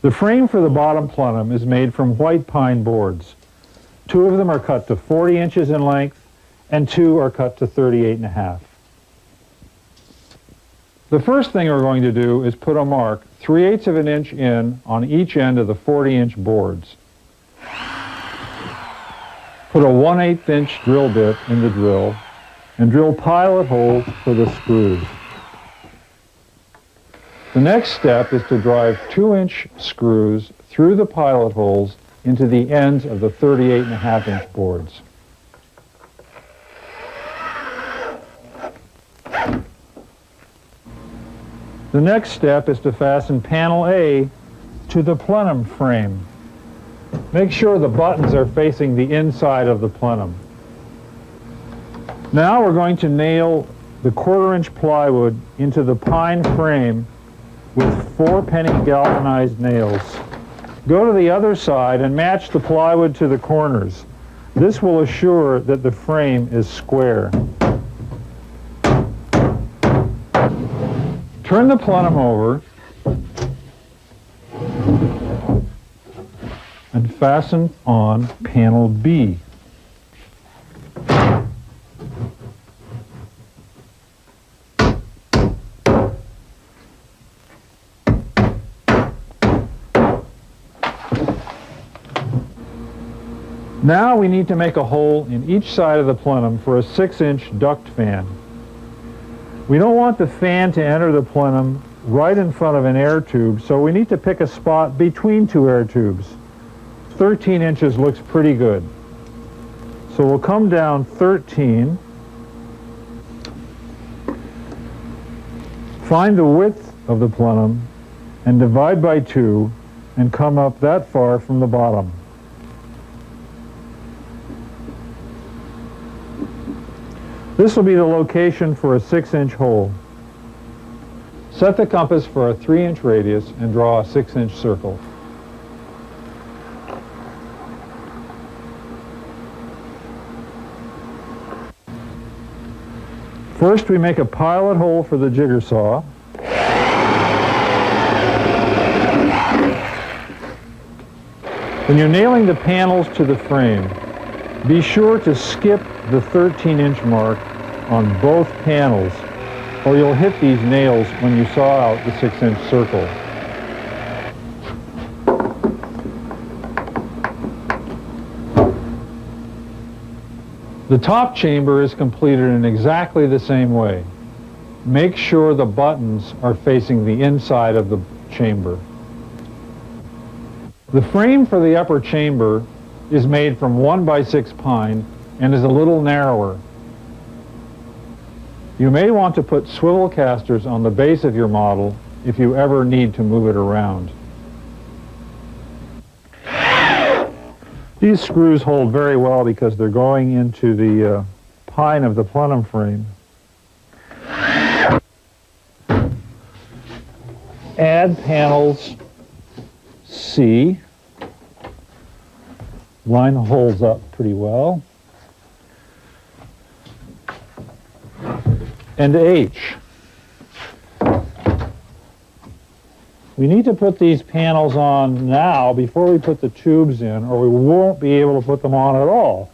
S13: The frame for the bottom plenum is made from white pine boards. 2 of them are cut to 40 inches in length, and 2 are cut to 38.5. The first thing we're going to do is put a mark 3/8 of an inch in on each end of the 40-inch boards. Put a 1/8 inch drill bit in the drill and drill pilot holes for the screws. The next step is to drive 2-inch screws through the pilot holes into the ends of the 38.5 inch boards. The next step is to fasten panel A to the plenum frame. Make sure the buttons are facing the inside of the plenum. Now we're going to nail the 1/4 inch plywood into the pine frame with 4-penny galvanized nails. Go to the other side and match the plywood to the corners. This will assure that the frame is square. Turn the plenum over and fasten on panel B. Now we need to make a hole in each side of the plenum for a 6-inch duct fan. We don't want the fan to enter the plenum right in front of an air tube, so we need to pick a spot between 2 air tubes. 13 inches looks pretty good. So we'll come down 13, find the width of the plenum, and divide by 2, and come up that far from the bottom. This will be the location for a 6-inch hole. Set the compass for a 3-inch radius and draw a 6-inch circle. First, we make a pilot hole for the jigger saw. When you're nailing the panels to the frame, be sure to skip the 13-inch mark on both panels, or you'll hit these nails when you saw out the 6-inch circle. The top chamber is completed in exactly the same way. Make sure the buttons are facing the inside of the chamber. The frame for the upper chamber is made from 1x6 pine and is a little narrower. You may want to put swivel casters on the base of your model if you ever need to move it around. These screws hold very well because they're going into the pine of the plenum frame. Add panels C. Line the holes up pretty well. And H. We need to put these panels on now before we put the tubes in, or we won't be able to put them on at all.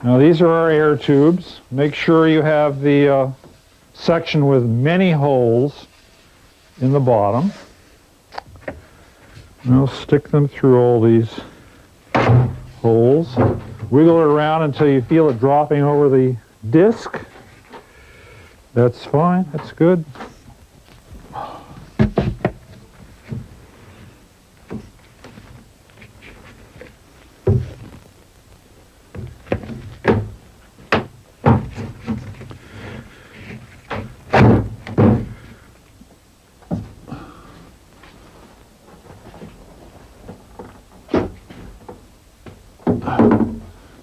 S13: Now these are our air tubes. Make sure you have the section with many holes in the bottom. Now stick them through all these holes. Wiggle it around until you feel it dropping over the disc. That's fine, that's good.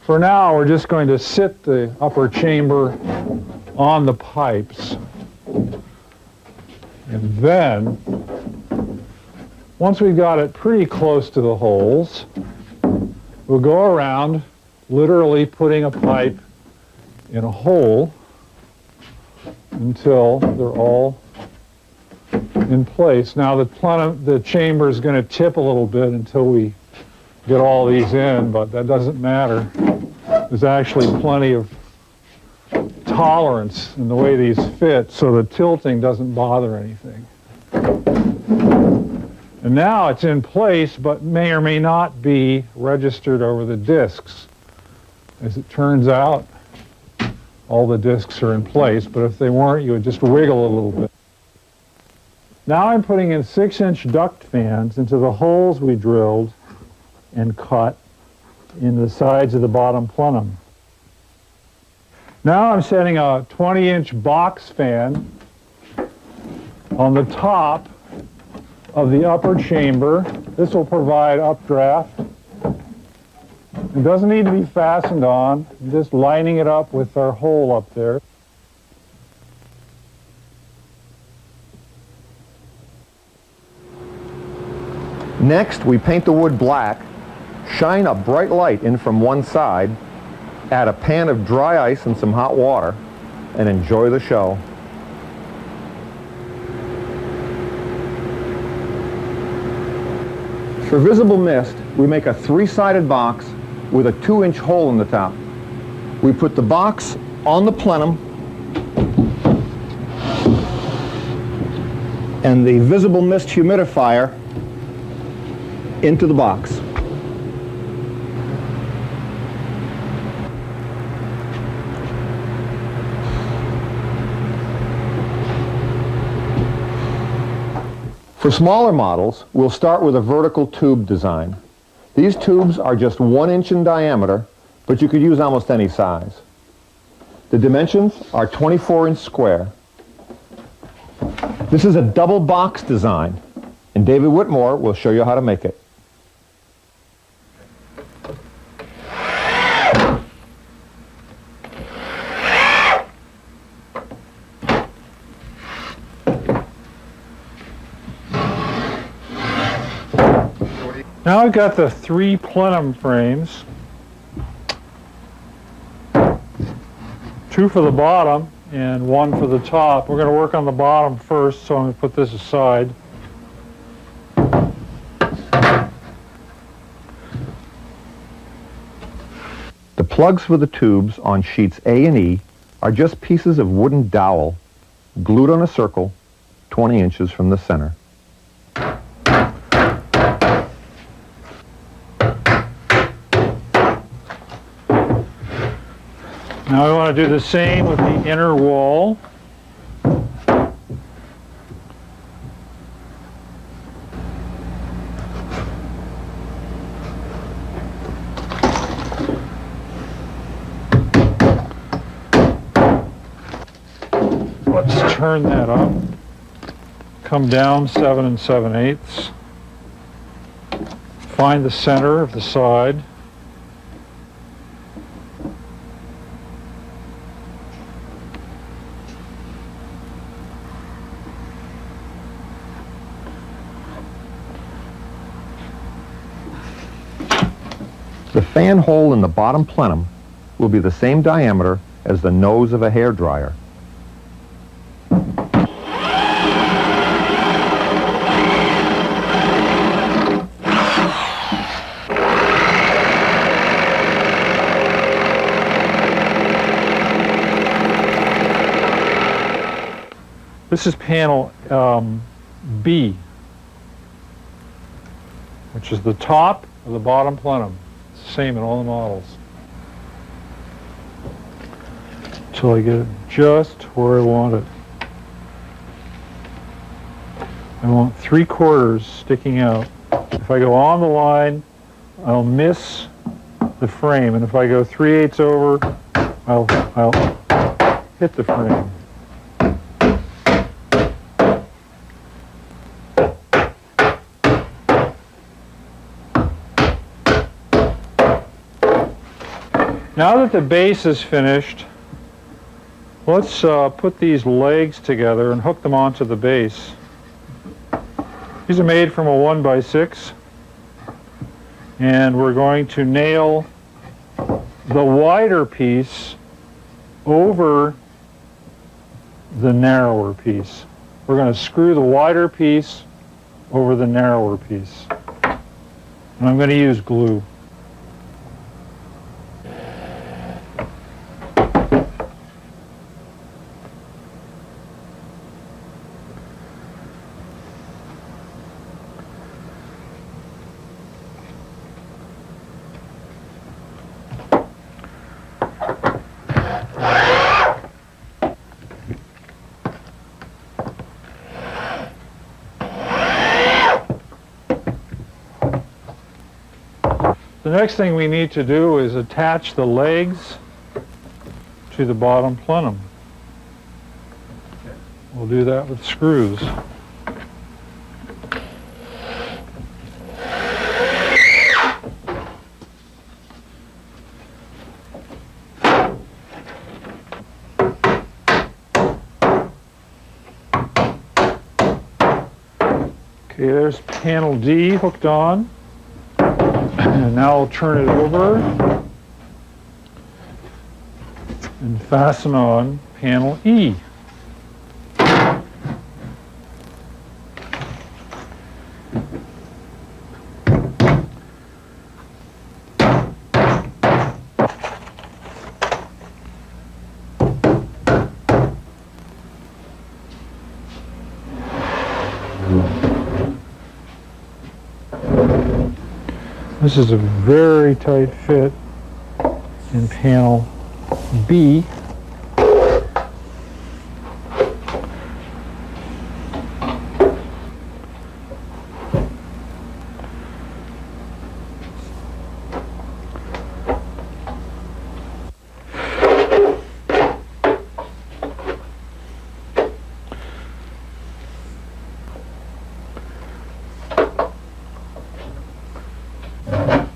S13: For now, we're just going to sit the upper chamber on the pipes. And then, once we've got it pretty close to the holes, we'll go around literally putting a pipe in a hole until they're all in place. Now the chamber is going to tip a little bit until we get all these in, but that doesn't matter. There's actually plenty of tolerance in the way these fit, so the tilting doesn't bother anything. And now it's in place, but may or may not be registered over the discs. As it turns out, all the discs are in place, but if they weren't, you would just wiggle a little bit. Now I'm putting in 6-inch duct fans into the holes we drilled and cut in the sides of the bottom plenum. Now I'm setting a 20-inch box fan on the top of the upper chamber. This will provide updraft. It doesn't need to be fastened on. I'm just lining it up with our hole up there.
S4: Next, we paint the wood black, shine a bright light in from one side, add a pan of dry ice and some hot water, and enjoy the show. For visible mist, we make a 3-sided box with a 2-inch hole in the top. We put the box on the plenum and the visible mist humidifier into the box. For smaller models, we'll start with a vertical tube design. These tubes are just 1 inch in diameter, but you could use almost any size. The dimensions are 24-inch square. This is a double box design, and David Whitmore will show you how to make it.
S13: Now I've got the 3 plenum frames. 2 for the bottom and 1 for the top. We're going to work on the bottom first, so I'm going to put this aside.
S4: The plugs for the tubes on sheets A and E are just pieces of wooden dowel glued on a circle 20 inches from the center.
S13: Now we want to do the same with the inner wall. Let's turn that up. Come down 7 7/8. Find the center of the side.
S4: The fan hole in the bottom plenum will be the same diameter as the nose of a hairdryer.
S13: This is panel B, which is the top of the bottom plenum. It's the same in all the models. Until I get it just where I want it. I want 3/4 sticking out. If I go on the line, I'll miss the frame, and if I go 3/8 over, I'll hit the frame. Now that the base is finished, let's put these legs together and hook them onto the base. These are made from a 1x6, and we're going to nail the wider piece over the narrower piece. We're going to screw the wider piece over the narrower piece. And I'm going to use glue. The next thing we need to do is attach the legs to the bottom plenum. We'll do that with screws. Okay, there's panel D hooked on. And now I'll turn it over and fasten on panel E. This is a very tight fit in panel B.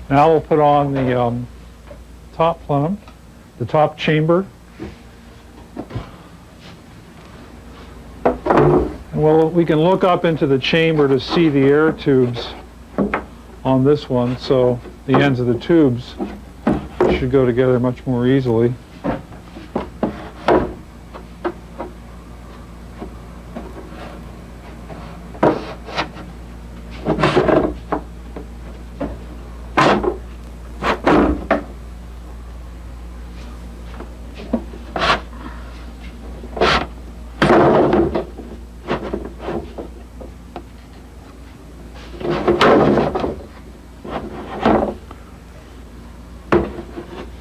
S13: Now we'll put on the top plenum, the top chamber. And well, we can look up into the chamber to see the air tubes on this one, so the ends of the tubes should go together much more easily.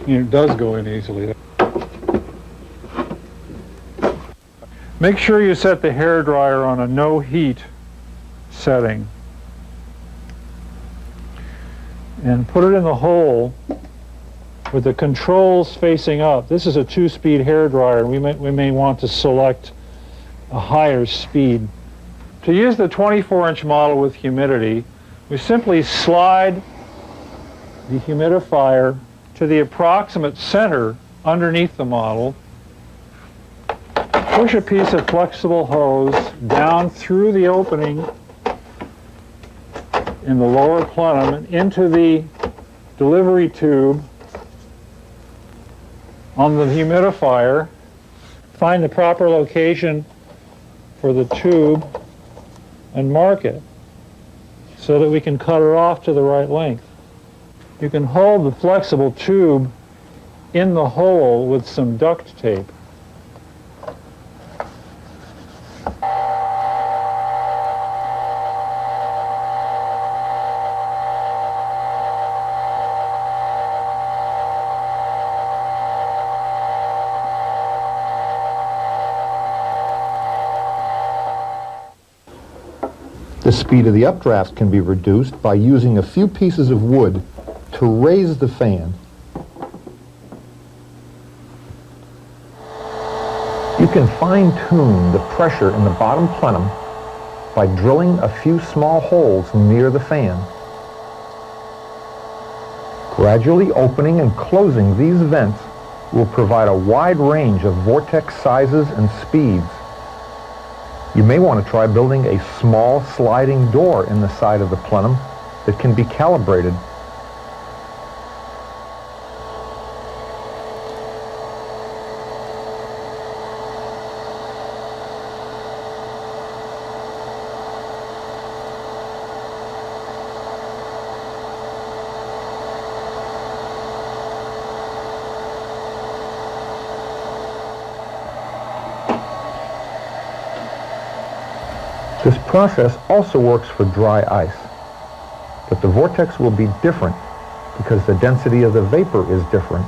S13: It does go in easily. Make sure you set the hairdryer on a no heat setting and put it in the hole with the controls facing up. This is a 2-speed hairdryer. We may want to select a higher speed. To use the 24-inch model with humidity, we simply slide the humidifier to the approximate center underneath the model, push a piece of flexible hose down through the opening in the lower plenum and into the delivery tube on the humidifier, find the proper location for the tube and mark it so that we can cut it off to the right length. You can hold the flexible tube in the hole with some duct tape.
S4: The speed of the updraft can be reduced by using a few pieces of wood to raise the fan. You can fine-tune the pressure in the bottom plenum by drilling a few small holes near the fan. Gradually opening and closing these vents will provide a wide range of vortex sizes and speeds. You may want to try building a small sliding door in the side of the plenum that can be calibrated. This process also works for dry ice, but the vortex will be different because the density of the vapor is different.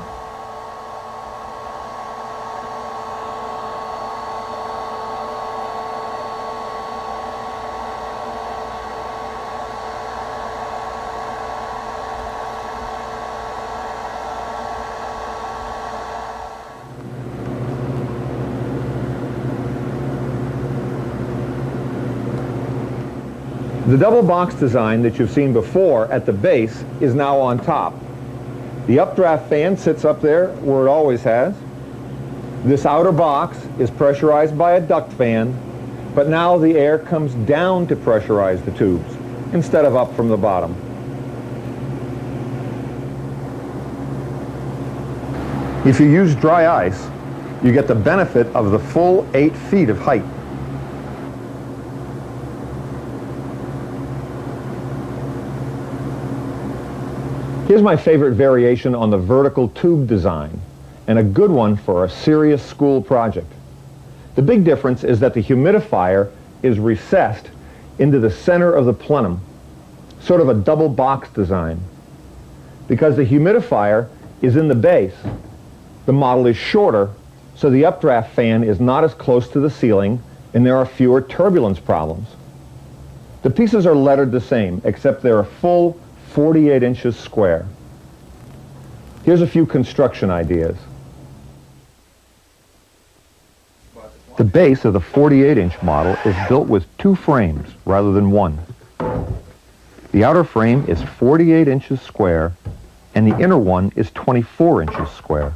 S4: The double box design that you've seen before at the base is now on top. The updraft fan sits up there where it always has. This outer box is pressurized by a duct fan, but now the air comes down to pressurize the tubes instead of up from the bottom. If you use dry ice, you get the benefit of the full 8 feet of height. Here's my favorite variation on the vertical tube design, and a good one for a serious school project. The big difference is that the humidifier is recessed into the center of the plenum, sort of a double box design. Because the humidifier is in the base, the model is shorter, so the updraft fan is not as close to the ceiling and there are fewer turbulence problems. The pieces are lettered the same, except they're a full 48 inches square. Here's a few construction ideas. The base of the 48-inch model is built with 2 frames rather than 1. The outer frame is 48 inches square and the inner one is 24 inches square.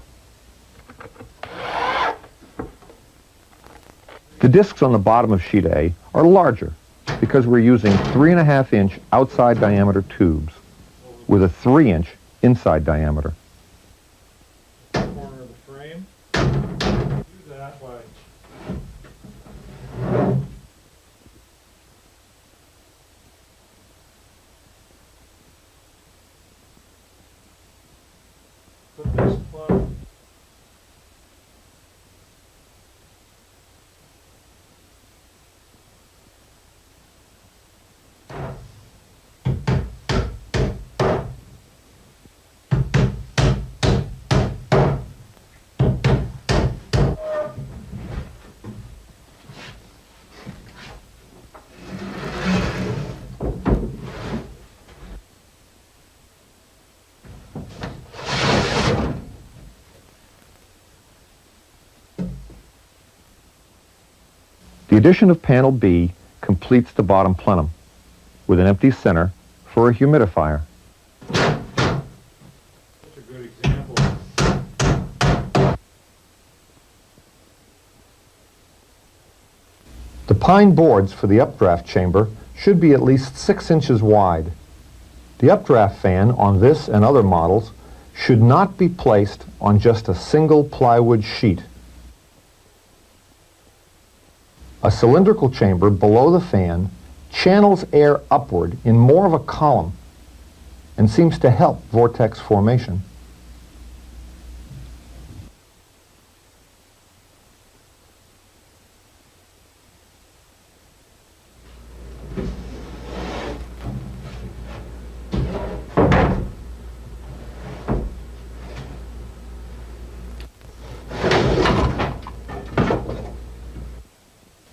S4: The discs on the bottom of sheet A are larger because we're using 3.5-inch outside diameter tubes. with a 3-inch inside diameter.
S13: Corner of the frame. Do that by put this plug.
S4: The addition of panel B completes the bottom plenum with an empty center for a humidifier.
S13: Such a good example.
S4: The pine boards for the updraft chamber should be at least 6 inches wide. The updraft fan on this and other models should not be placed on just a single plywood sheet. A cylindrical chamber below the fan channels air upward in more of a column and seems to help vortex formation.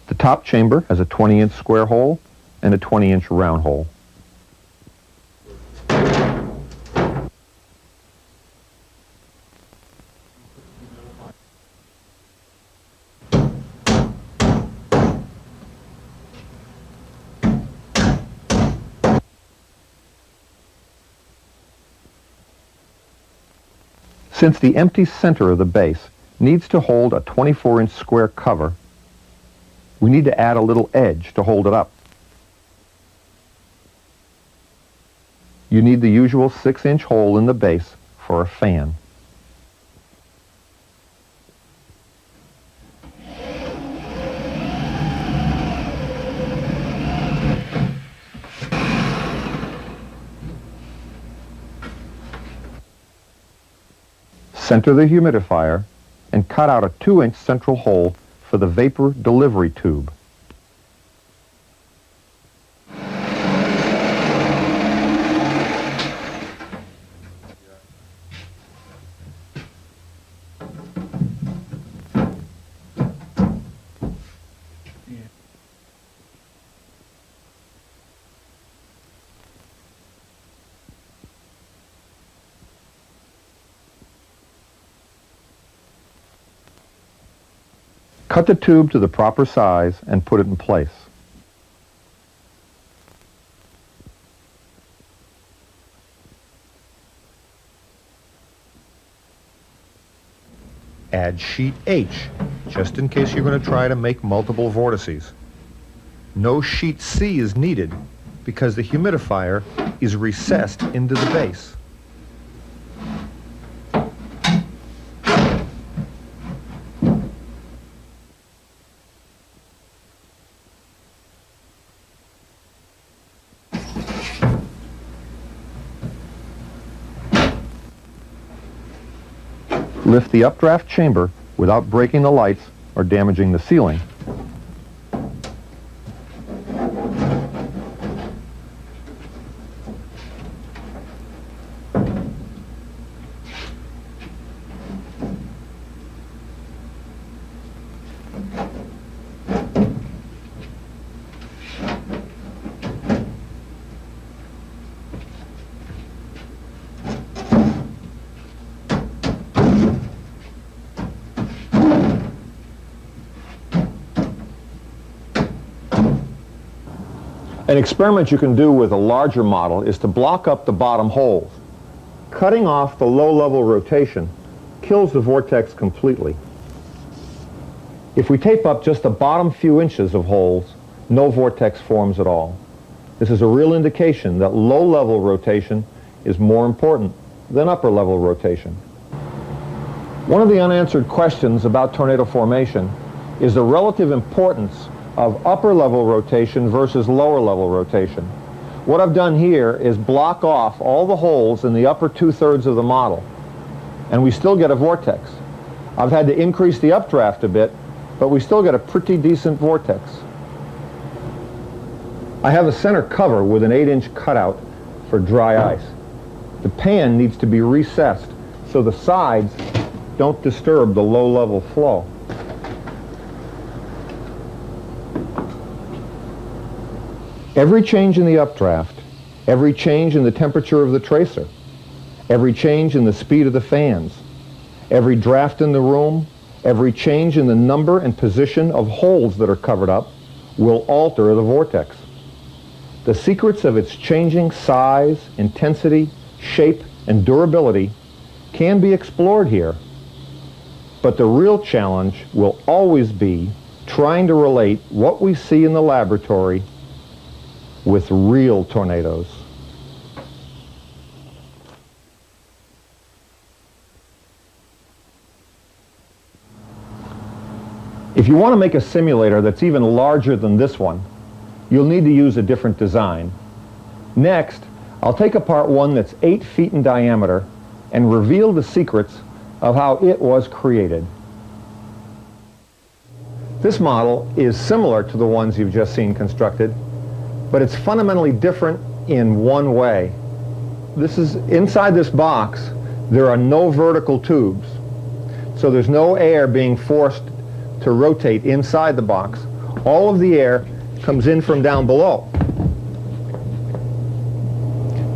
S4: The top chamber has a 20-inch square hole and a 20-inch round hole. Since the empty center of the base needs to hold a 24-inch square cover, we need to add a little edge to hold it up. You need the usual 6-inch hole in the base for a fan. Center the humidifier and cut out a 2-inch central hole for the vapor delivery tube. Cut the tube to the proper size and put it in place. Add sheet H, just in case you're going to try to make multiple vortices. No sheet C is needed because the humidifier is recessed into the base. Lift the updraft chamber without breaking the lights or damaging the ceiling. An experiment you can do with a larger model is to block up the bottom holes. Cutting off the low-level rotation kills the vortex completely. If we tape up just the bottom few inches of holes, no vortex forms at all. This is a real indication that low-level rotation is more important than upper level rotation. One of the unanswered questions about tornado formation is the relative importance of upper level rotation versus lower level rotation. What I've done here is block off all the holes in the upper 2/3 of the model, and we still get a vortex. I've had to increase the updraft a bit, but we still get a pretty decent vortex. I have a center cover with an 8-inch cutout for dry ice. The pan needs to be recessed so the sides don't disturb the low-level flow. Every change in the updraft, every change in the temperature of the tracer, every change in the speed of the fans, every draft in the room, every change in the number and position of holes that are covered up will alter the vortex. The secrets of its changing size, intensity, shape, and durability can be explored here. But the real challenge will always be trying to relate what we see in the laboratory with real tornadoes. If you want to make a simulator that's even larger than this one, you'll need to use a different design. Next, I'll take apart one that's 8 feet in diameter and reveal the secrets of how it was created. This model is similar to the ones you've just seen constructed, but it's fundamentally different in one way. Inside this box, there are no vertical tubes, so there's no air being forced to rotate inside the box. All of the air comes in from down below.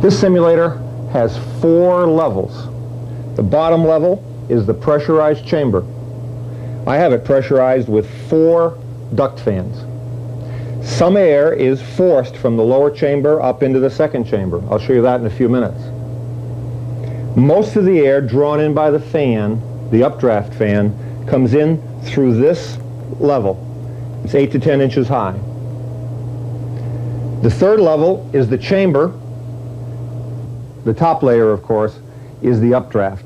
S4: This simulator has 4 levels. The bottom level is the pressurized chamber. I have it pressurized with 4 duct fans. Some air is forced from the lower chamber up into the second chamber. I'll show you that in a few minutes. Most of the air drawn in by the fan, the updraft fan, comes in through this level. It's 8 to 10 inches high. The third level is the chamber. The top layer, of course, is the updraft.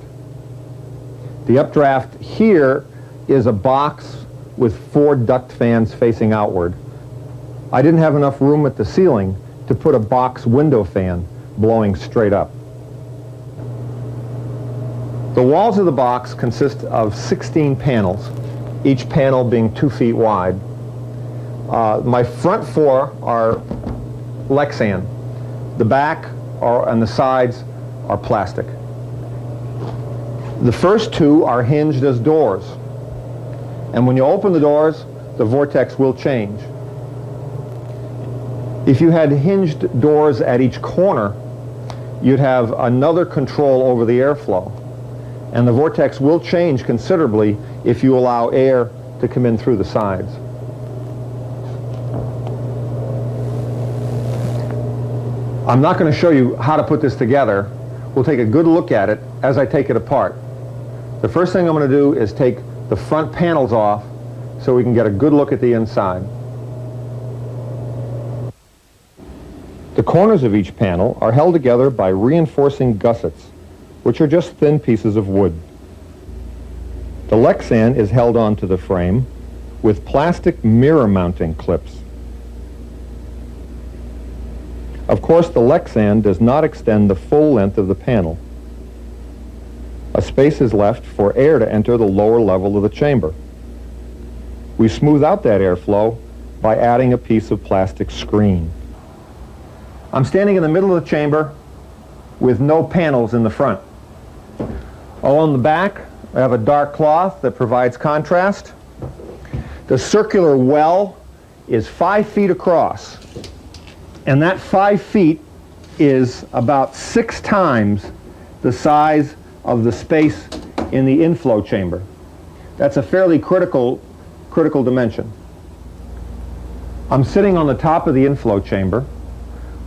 S4: The updraft here is a box with 4 duct fans facing outward. I didn't have enough room at the ceiling to put a box window fan blowing straight up. The walls of the box consist of 16 panels, each panel being 2 feet wide. My front 4 are Lexan. The back and the sides are plastic. The first 2 are hinged as doors. And when you open the doors, the vortex will change. If you had hinged doors at each corner, you'd have another control over the airflow. And the vortex will change considerably if you allow air to come in through the sides. I'm not going to show you how to put this together. We'll take a good look at it as I take it apart. The first thing I'm going to do is take the front panels off so we can get a good look at the inside. The corners of each panel are held together by reinforcing gussets, which are just thin pieces of wood. The Lexan is held onto the frame with plastic mirror mounting clips. Of course, the Lexan does not extend the full length of the panel. A space is left for air to enter the lower level of the chamber. We smooth out that airflow by adding a piece of plastic screen. I'm standing in the middle of the chamber with no panels in the front. Along the back, I have a dark cloth that provides contrast. The circular well is 5 feet across, and that 5 feet is about 6 times the size of the space in the inflow chamber. That's a fairly critical dimension. I'm sitting on the top of the inflow chamber,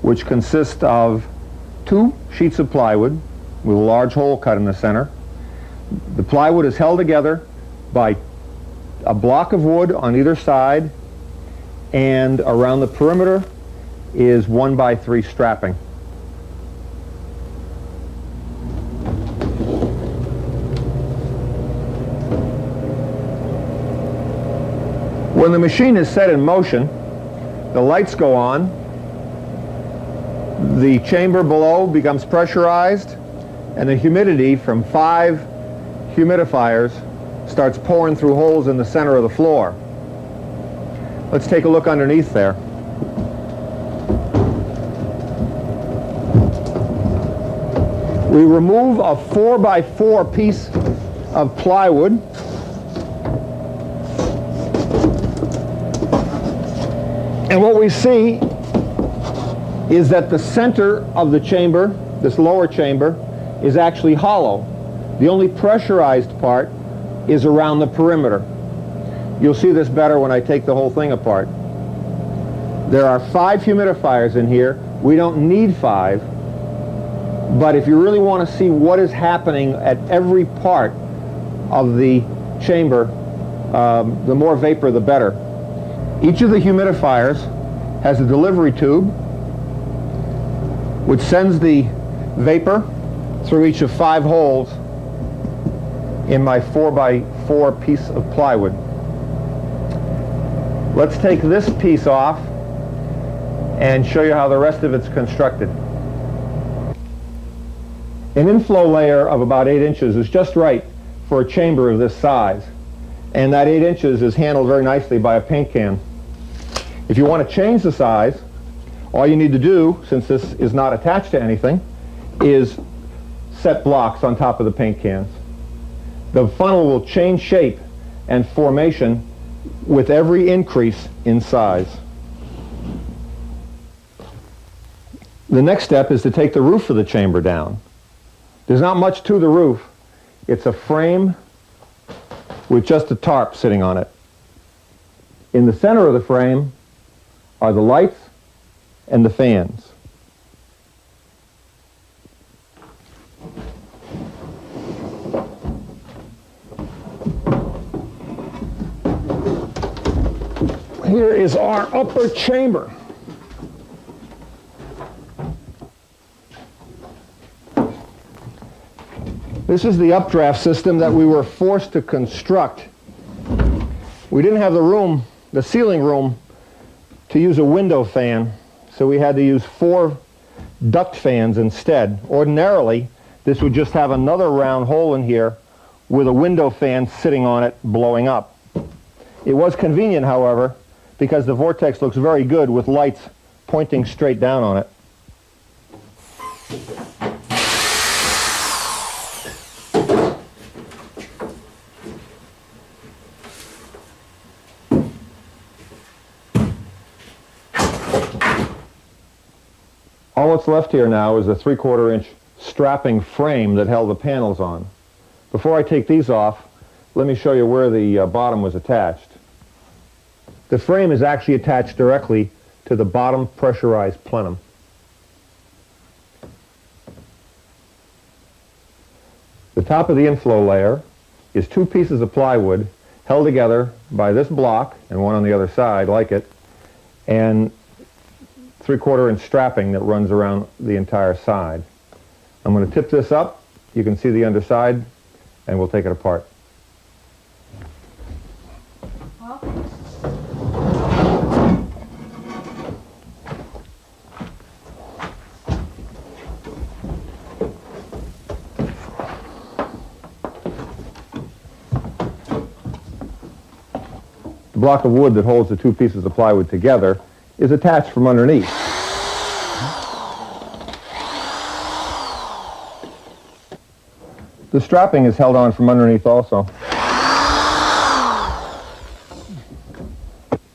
S4: which consists of 2 sheets of plywood with a large hole cut in the center. The plywood is held together by a block of wood on either side, and around the perimeter is 1x3 strapping. When the machine is set in motion, the lights go on, the chamber below becomes pressurized, and the humidity from 5 humidifiers starts pouring through holes in the center of the floor. Let's take a look underneath there. We remove a 4x4 piece of plywood. And what we see is that the center of the chamber, this lower chamber, is actually hollow. The only pressurized part is around the perimeter. You'll see this better when I take the whole thing apart. There are 5 humidifiers in here. We don't need 5. But if you really want to see what is happening at every part of the chamber, the more vapor, the better. Each of the humidifiers has a delivery tube which sends the vapor through each of 5 holes in my 4x4 piece of plywood. Let's take this piece off and show you how the rest of it's constructed. An inflow layer of about 8 inches is just right for a chamber of this size, and that 8 inches is handled very nicely by a paint can. If you want to change the size, all you need to do, since this is not attached to anything, is set blocks on top of the paint cans. The funnel will change shape and formation with every increase in size. The next step is to take the roof of the chamber down. There's not much to the roof. It's a frame with just a tarp sitting on it. In the center of the frame are the lights and the fans. Here is our upper chamber. This is the updraft system that we were forced to construct. We didn't have the room, the ceiling room, to use a window fan, so we had to use 4 duct fans instead. Ordinarily, this would just have another round hole in here with a window fan sitting on it, blowing up. It was convenient, however, because the vortex looks very good with lights pointing straight down on it. All that's left here now is a 3/4 inch strapping frame that held the panels on. Before I take these off, let me show you where the bottom was attached. The frame is actually attached directly to the bottom pressurized plenum. The top of the inflow layer is 2 pieces of plywood held together by this block and one on the other side like it, and 3/4 inch strapping that runs around the entire side. I'm going to tip this up. You can see the underside, and we'll take it apart. The block of wood that holds the 2 pieces of plywood together is attached from underneath. The strapping is held on from underneath also.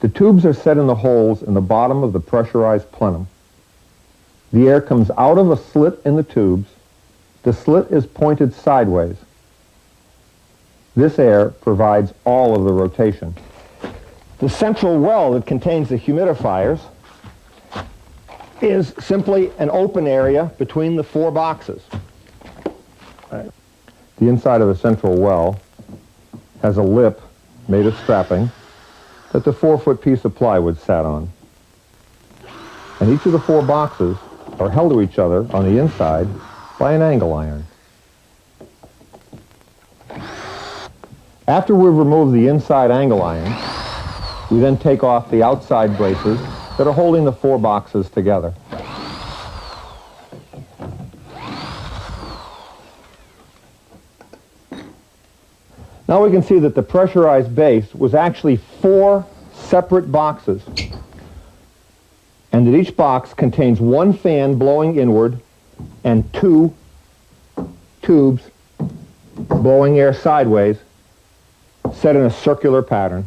S4: The tubes are set in the holes in the bottom of the pressurized plenum. The air comes out of a slit in the tubes. The slit is pointed sideways. This air provides all of the rotation. The central well that contains the humidifiers is simply an open area between the 4 boxes. The inside of the central well has a lip made of strapping that the 4-foot piece of plywood sat on. And each of the 4 boxes are held to each other on the inside by an angle iron. After we've removed the inside angle iron, We then take off the outside braces that are holding the 4 boxes together. Now we can see that the pressurized base was actually 4 separate boxes, and that each box contains 1 fan blowing inward and 2 tubes blowing air sideways, set in a circular pattern.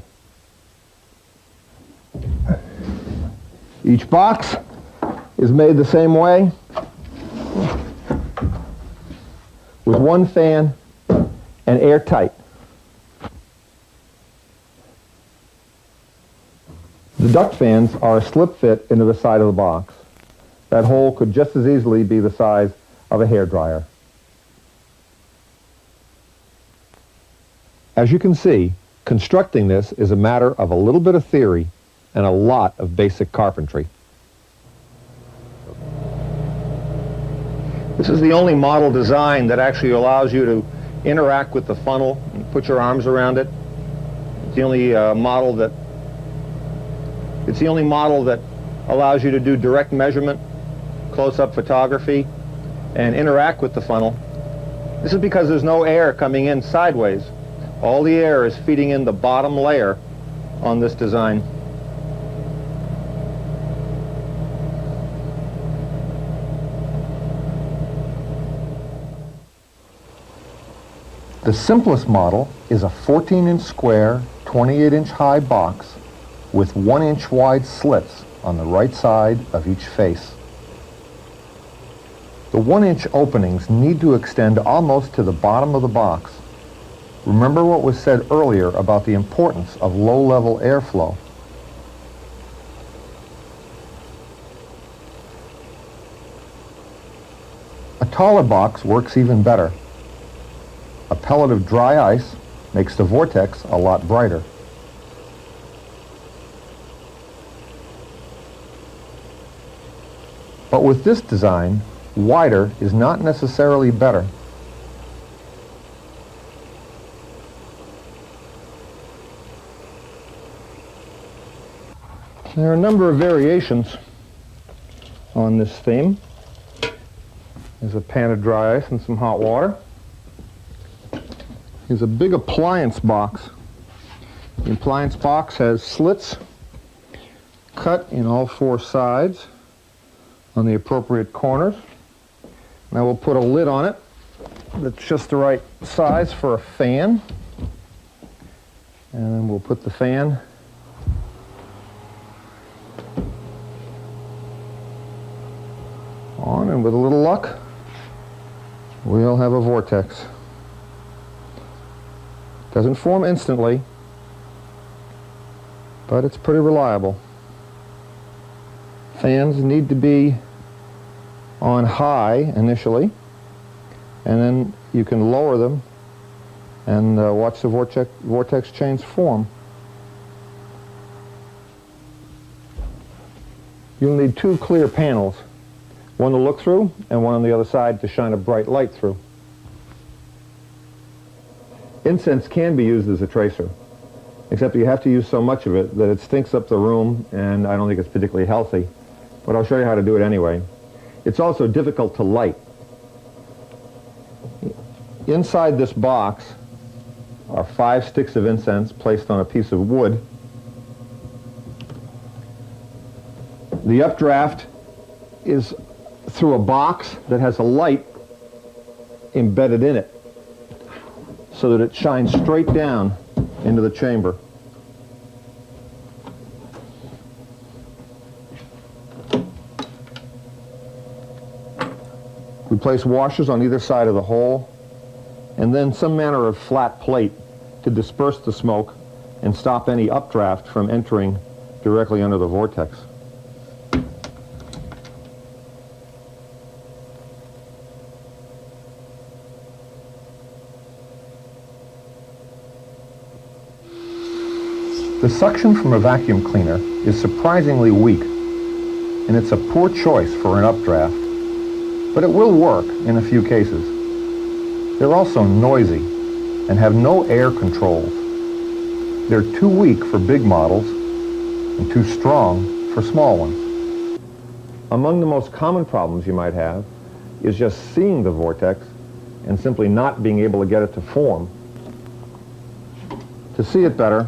S4: Each box is made the same way, with 1 fan and airtight. The duct fans are a slip fit into the side of the box. That hole could just as easily be the size of a hairdryer. As you can see, constructing this is a matter of a little bit of theory and a lot of basic carpentry. This is the only model design that actually allows you to interact with the funnel and put your arms around it. It's the only model that allows you to do direct measurement, close-up photography, and interact with the funnel. This is because there's no air coming in sideways. All the air is feeding in the bottom layer on this design. The simplest model is a 14-inch square, 28-inch high box with 1-inch wide slits on the right side of each face. The 1-inch openings need to extend almost to the bottom of the box. Remember what was said earlier about the importance of low-level airflow. A taller box works even better. A pellet of dry ice makes the vortex a lot brighter. But with this design, wider is not necessarily better. There are a number of variations on this theme. There's a pan of dry ice and some hot water. Here's a big appliance box. The appliance box has slits cut in all 4 sides on the appropriate corners. Now we'll put a lid on it that's just the right size for a fan. And then we'll put the fan on, and with a little luck, we'll have a vortex. Doesn't form instantly, but it's pretty reliable. Fans need to be on high initially, and then you can lower them and watch the vortex chains form. You'll need 2 clear panels, one to look through and one on the other side to shine a bright light through. Incense can be used as a tracer, except you have to use so much of it that it stinks up the room, and I don't think it's particularly healthy. But I'll show you how to do it anyway. It's also difficult to light. Inside this box are 5 sticks of incense placed on a piece of wood. The updraft is through a box that has a light embedded in it, so that it shines straight down into the chamber. We place washers on either side of the hole, and then some manner of flat plate to disperse the smoke and stop any updraft from entering directly under the vortex. The suction from a vacuum cleaner is surprisingly weak, and it's a poor choice for an updraft, but it will work in a few cases. They're also noisy and have no air controls. They're too weak for big models and too strong for small ones. Among the most common problems you might have is just seeing the vortex and simply not being able to get it to form. To see it better,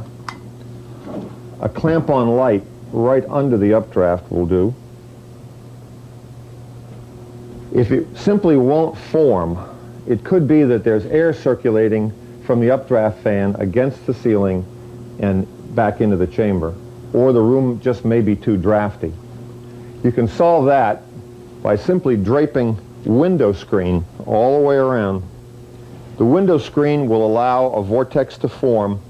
S4: a clamp-on light right under the updraft will do. If it simply won't form, it could be that there's air circulating from the updraft fan against the ceiling and back into the chamber, or the room just may be too drafty. You can solve that by simply draping window screen all the way around. The window screen will allow a vortex to form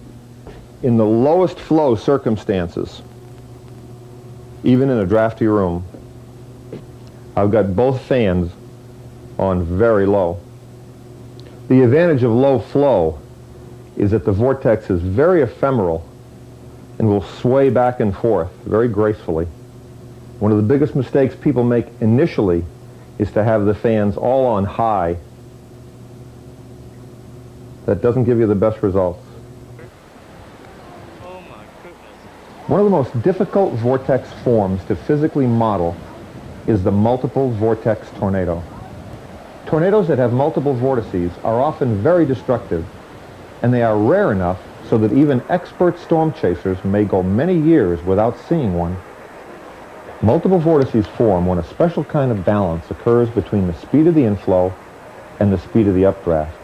S4: in the lowest flow circumstances, even in a drafty room. I've got both fans on very low. The advantage of low flow is that the vortex is very ephemeral and will sway back and forth very gracefully. One of the biggest mistakes people make initially is to have the fans all on high. That doesn't give you the best results.
S6: Oh my goodness.
S4: One of the most difficult vortex forms to physically model is the multiple vortex tornado. Tornadoes that have multiple vortices are often very destructive, and they are rare enough so that even expert storm chasers may go many years without seeing one. Multiple vortices form when a special kind of balance occurs between the speed of the inflow and the speed of the updraft.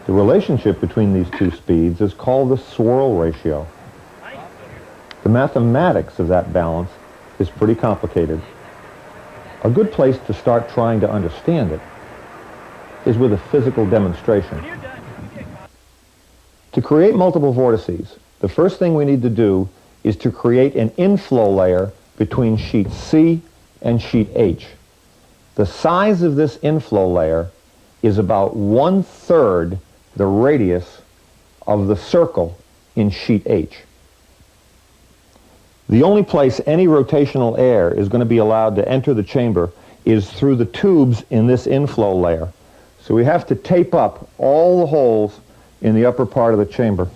S4: The relationship between these two speeds is called the swirl ratio. The mathematics of that balance is pretty complicated. A good place to start trying to understand it is with a physical demonstration. To create multiple vortices, the first thing we need to do is to create an inflow layer between sheet C and sheet H. The size of this inflow layer is about 1/3 the radius of the circle in sheet H. The only place any rotational air is going to be allowed to enter the chamber is through the tubes in this inflow layer. So we have to tape up all the holes in the upper part of the chamber.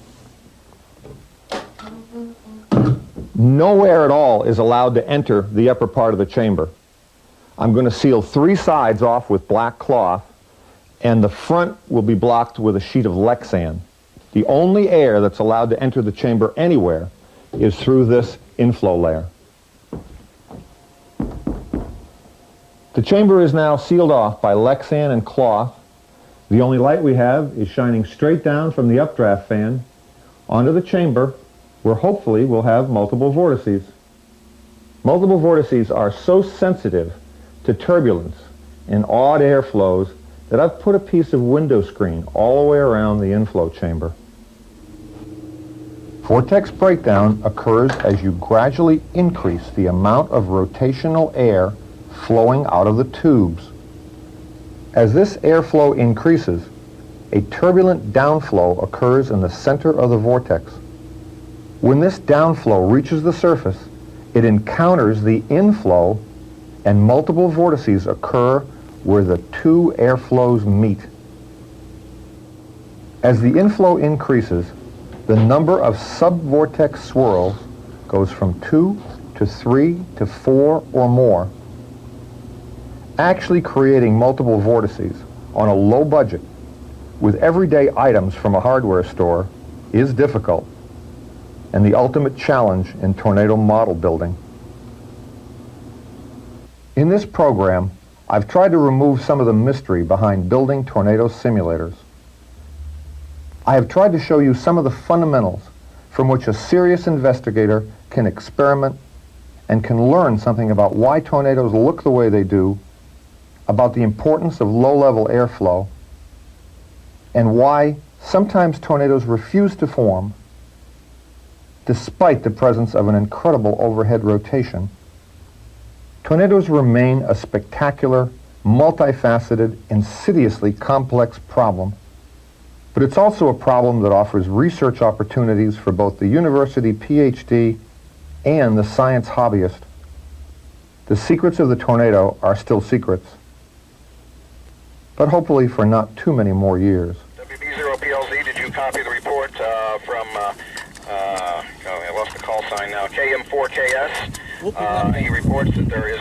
S4: No air at all is allowed to enter the upper part of the chamber. I'm going to seal 3 sides off with black cloth, and the front will be blocked with a sheet of Lexan. The only air that's allowed to enter the chamber anywhere is through this inflow layer. The chamber is now sealed off by Lexan and cloth. The only light we have is shining straight down from the updraft fan onto the chamber, where hopefully we'll have multiple vortices. Multiple vortices are so sensitive to turbulence and odd airflows that I've put a piece of window screen all the way around the inflow chamber. Vortex breakdown occurs as you gradually increase the amount of rotational air flowing out of the tubes. As this airflow increases, a turbulent downflow occurs in the center of the vortex. When this downflow reaches the surface, it encounters the inflow, and multiple vortices occur where the two airflows meet. As the inflow increases, the number of subvortex swirls goes from 2 to 3 to 4 or more. Actually creating multiple vortices on a low budget with everyday items from a hardware store is difficult and the ultimate challenge in tornado model building. In this program, I've tried to remove some of the mystery behind building tornado simulators. I have tried to show you some of the fundamentals from which a serious investigator can experiment and can learn something about why tornadoes look the way they do, about the importance of low-level airflow, and why sometimes tornadoes refuse to form despite the presence of an incredible overhead rotation. Tornadoes remain a spectacular, multifaceted, insidiously complex problem, but it's also a problem that offers research opportunities for both the university PhD and the science hobbyist. The secrets of the tornado are still secrets, but hopefully for not too many more years.
S12: WB0PLZ, did you copy the report from Oh, I lost the call sign now. KM4KS. He reports that there is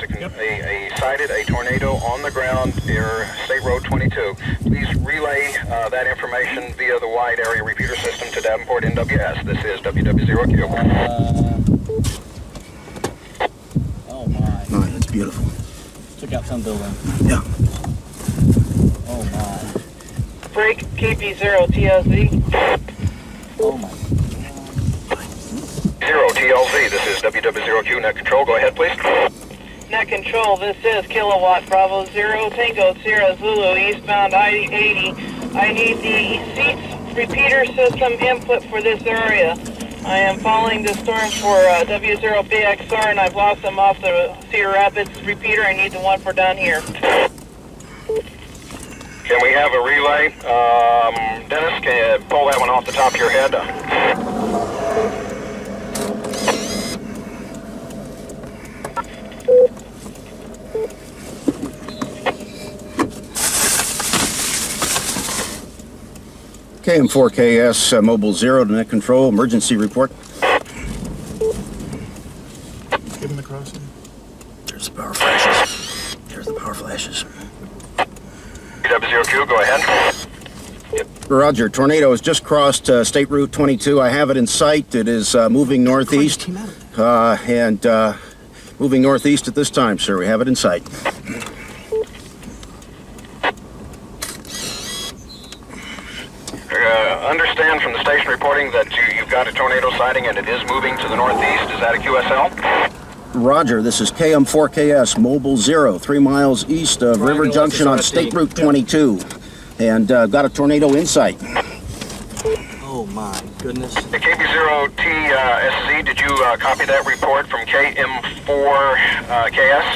S12: sighted a tornado on the ground near State Road 22. Please relay that information via the wide area repeater system to Davenport NWS. This is WW0Q.
S10: Oh my. Oh, that's beautiful.
S11: Took out some building.
S10: Yeah.
S11: Oh my.
S14: Break KP0 TSV.
S11: Oh my.
S12: 0 TLZ, this is WW0Q, net control, go ahead please.
S14: Net control, this is Kilowatt Bravo 0 Tango Sierra Zulu eastbound I-80. I need the seats repeater system input for this area. I am following the storm for W0BXR and I've lost them off the Cedar Rapids repeater. I need the one for down here.
S12: Can we have a relay? Dennis, can you pull that one off the top of your head?
S10: KM4KS, Mobile 0 to net control, emergency report.
S11: Give him the crossing.
S10: There's the power flashes. There's the power flashes.
S12: W0Q, go ahead.
S10: Roger, tornado has just crossed State Route 22. I have it in sight. It is moving northeast. And moving northeast at this time, sir. We have it in sight.
S12: Understand from the station reporting that you've got a tornado sighting and it is moving to the northeast. Is that a QSL?
S10: Roger, this is KM4KS, Mobile 0, 3 miles east of River Junction on State Route 22. And got a tornado in sight.
S11: Oh my goodness.
S12: The KB0TSC, did you copy that report from KM4KS?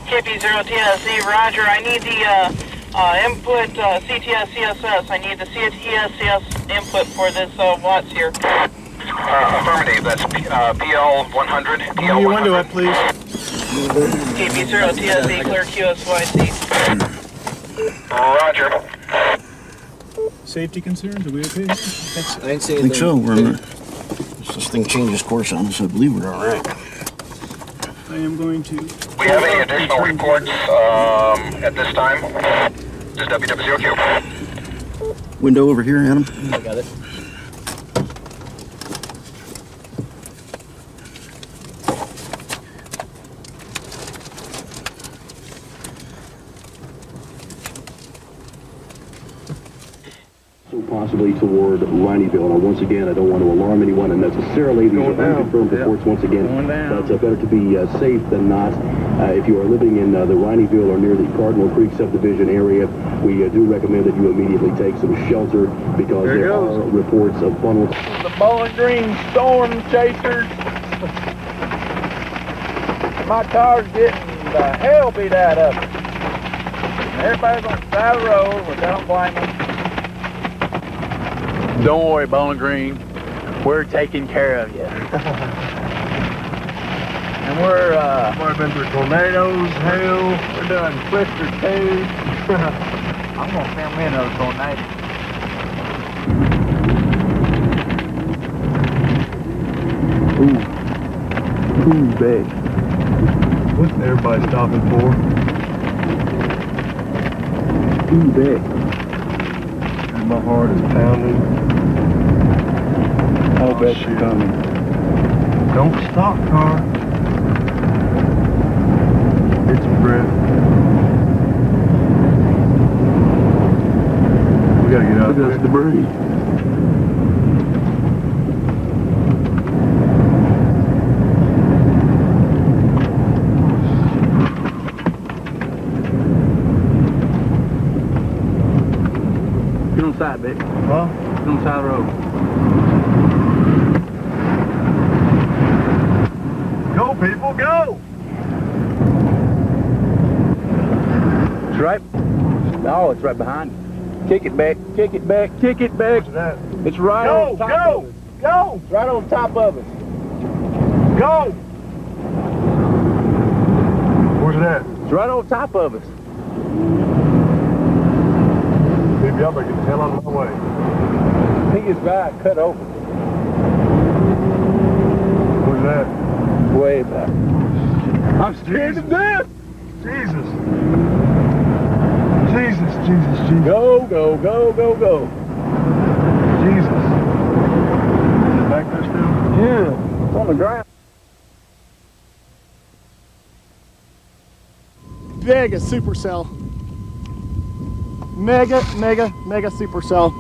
S14: KP0TSC, Roger. I need the input CTS CSS. I need the CTS CS input for this watts here.
S12: Affirmative, that's PL100. PL100.
S11: You window up, please.
S14: KP0TSC, clear QSYC.
S12: Roger.
S11: Safety concerns, are we okay?
S10: I think so. This thing changes course on us. I believe we're all right.
S11: I am going to...
S12: We have any additional reports at this time? This is WW0Q.
S10: Window over here, Adam.
S11: I got it.
S15: Possibly toward Rineyville. Now, once again, I don't want to alarm anyone unnecessarily. These are unconfirmed reports once again. But it's better to be safe than not. If you are living in the Rineyville or near the Cardinal Creek subdivision area, we do recommend that you immediately take some shelter because there are reports of funnels.
S1: The Bowling Green storm chasers. My car's getting the hell beat out of it. Everybody's on the side of the road, which I don't blame them. Don't worry, Bowling Green. We're taking care of you. And we're been through tornadoes, hail. We're doing Twister 2. I'm gonna film me another tornado. Ooh, big. What's everybody stopping for? Ooh, big. My heart is pounding. I'll bet you're coming. Don't stop, car. Get some breath. We gotta get out of there. That's debris. Get on the side, Vic. Huh? Get on the side of the road. Go, people, go! It's right. No, it's right behind you. Kick it back, kick it back, kick it back. Where's that? It's right on top of us. Go! It's right on top of us. Go! Where's it at? It's right on top of us. Maybe y'all better get the hell out of my way. I think it's right, cut over.
S2: that?
S1: Way back. I'm scared to death.
S2: Jesus. Jesus, Jesus, Jesus.
S1: Go, go, go, go, go.
S2: Jesus. Is it back there still?
S1: Yeah, it's on the ground.
S12: Mega supercell. Mega, mega, mega supercell.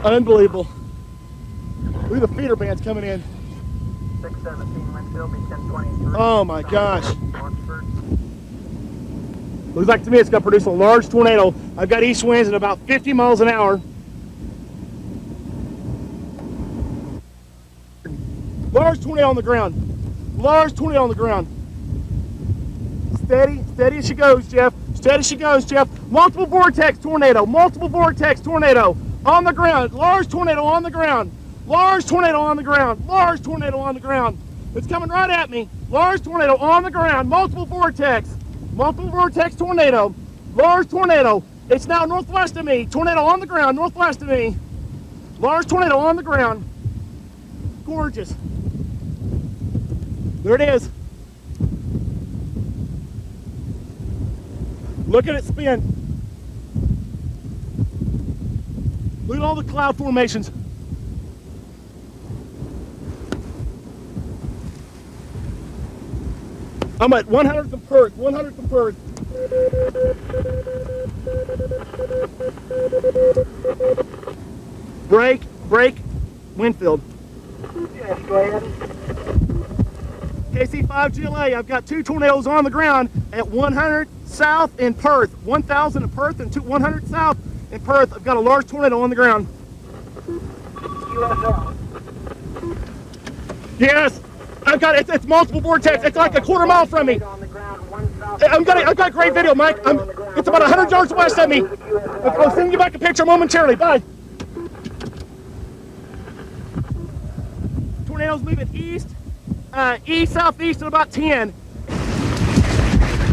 S12: Unbelievable. Look at the feeder bands coming in.
S16: 617 wind chill, be 1023.
S12: Oh my gosh. Looks like to me it's going to produce a large tornado. I've got east winds at about 50 miles an hour. Large tornado on the ground. Large tornado on the ground. Steady, steady as she goes, Jeff. Steady as she goes, Jeff. Multiple vortex tornado. Multiple vortex tornado on the ground. Large tornado on the ground. Large tornado on the ground. Large tornado on the ground. It's coming right at me. Large tornado on the ground. Multiple vortex. Multiple vortex tornado. Large tornado. It's now northwest of me. Tornado on the ground, northwest of me. Large tornado on the ground. Gorgeous. There it is. Look at it spin. Look at all the cloud formations. I'm at 100th and Perth, 100th and Perth. Break, Winfield.
S16: Yes, go ahead.
S12: KC5 GLA, I've got 2 tornadoes on the ground at 100 south in Perth, 1,000 in Perth and 100 south in Perth. I've got a large tornado on the ground.
S16: USL.
S12: Yes, I've got it's multiple vortex. It's like a quarter mile from me. I've got a great video, Mike. It's about 100 yards west of me. I'll send you back a picture momentarily. Bye. Tornadoes moving east, southeast at about 10.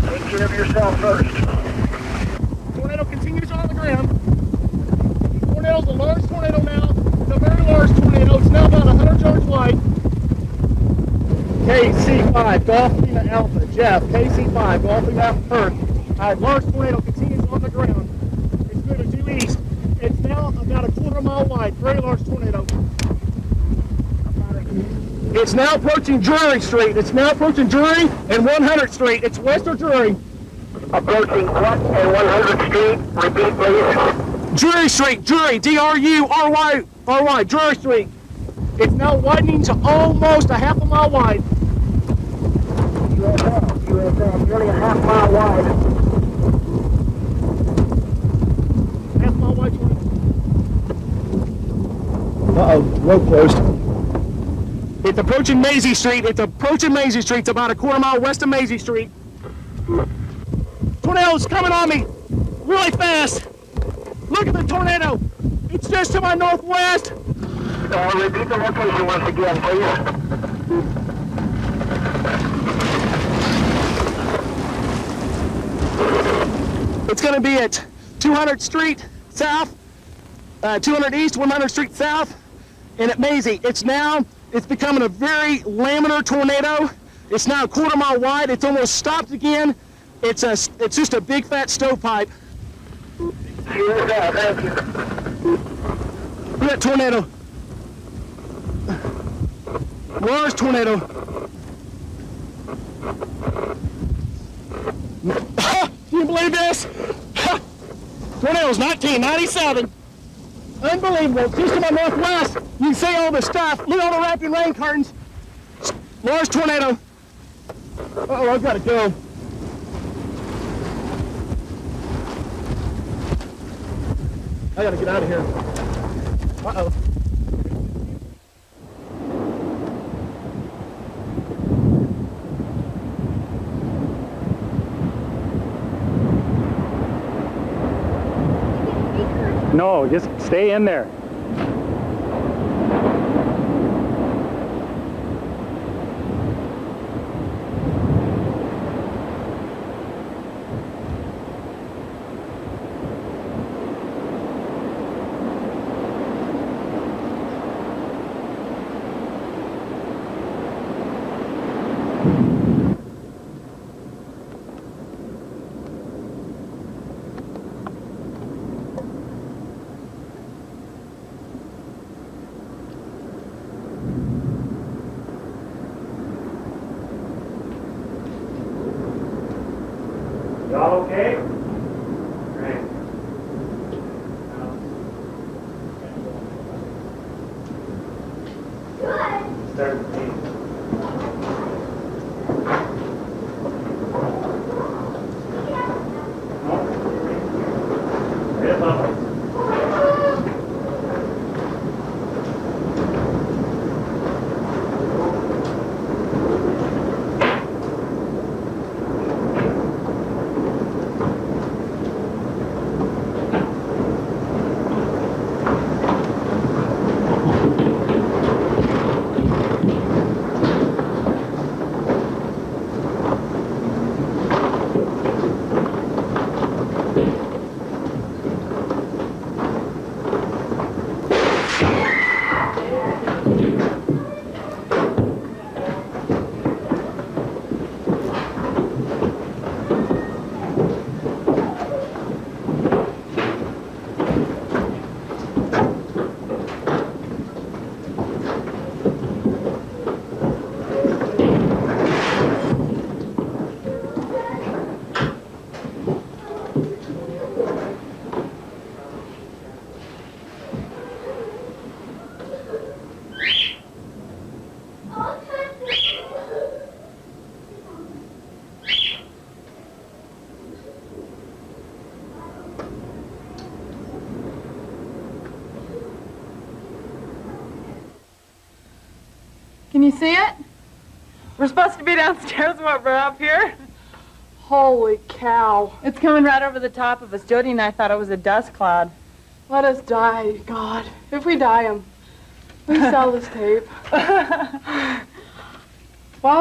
S16: Take care of yourself first.
S12: Tornado continues on the ground. Tornado's a large tornado now. It's a very large tornado. It's now about 100 yards wide. KC5, Golf Lima Alpha, Jeff, KC5, Golf Lima Alpha, Perth. Large tornado continues on the ground. It's moving due east. It's now about a quarter mile wide, very large tornado. It's now approaching Drury Street. It's now approaching Drury and 100th Street. It's west of Drury.
S16: Approaching what and 100th Street? Repeat, please.
S12: Drury Street, Drury, D-R-U-R-Y, Drury Street. It's now widening to almost a half a mile wide.
S16: USL, nearly a half mile wide.
S12: Half mile wide tornado. Uh-oh, road closed. It's approaching Maisie Street. It's approaching Maisie Street. It's about a quarter mile west of Maisie Street. Tornado's coming on me really fast. Look at the tornado. It's just to my northwest.
S16: Repeat the location once again, please.
S12: It's going to be at 200 Street South, 200 East, 100 Street South, and at Maisie. It's becoming a very laminar tornado. It's now a quarter mile wide. It's almost stopped again. It's just a big fat stovepipe.
S16: Thank you.
S12: Look at that tornado. Large tornado. Can you believe this? Tornado's 1997. Unbelievable. Just to my northwest, you can see all the stuff. Look at all the wrapping rain curtains. Large tornado. Uh-oh, I've got to go. I got to get out of here. Uh-oh.
S1: No, just stay in there.
S6: Y'all okay? Great. Start with me. Yes, up.
S14: Can you see it? We're supposed to be downstairs, but we're up here. Holy cow. It's coming right over the top of us. Jody and I thought it was a dust cloud.
S17: Let us die, God. If we die, we sell this tape. Wow,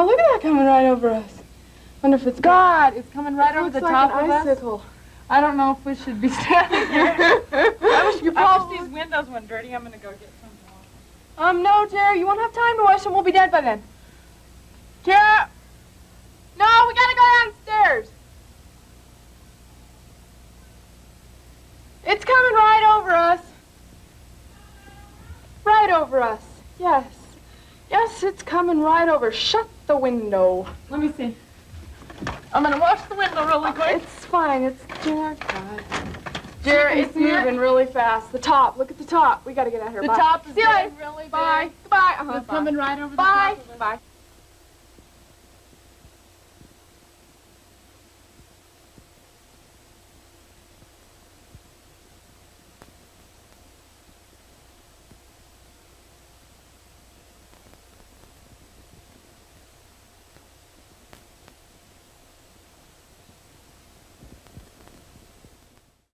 S17: look at that coming right over us. Wonder if it's
S14: God, it's coming right over the top of us.
S17: Icicle.
S14: I don't know if we should be standing here. I wish these windows went dirty. I'm gonna go get some.
S17: No, Jerry, you won't have time to wash them. We'll be dead by then.
S14: Jerry!
S17: No, we gotta go downstairs. It's coming right over us. Right over us. Yes. Yes, it's coming right over. Shut the window.
S14: Let me see. I'm gonna wash the window really quick.
S17: It's fine. It's Jerry. God. Jerry, it's moving really fast. The top. Look at the top. We gotta get out of here.
S14: The
S17: Bye.
S14: top is
S17: See you later.
S14: really big.
S17: Bye. Goodbye.
S14: It's coming right over the
S17: Bye.
S14: top of us.
S17: Bye.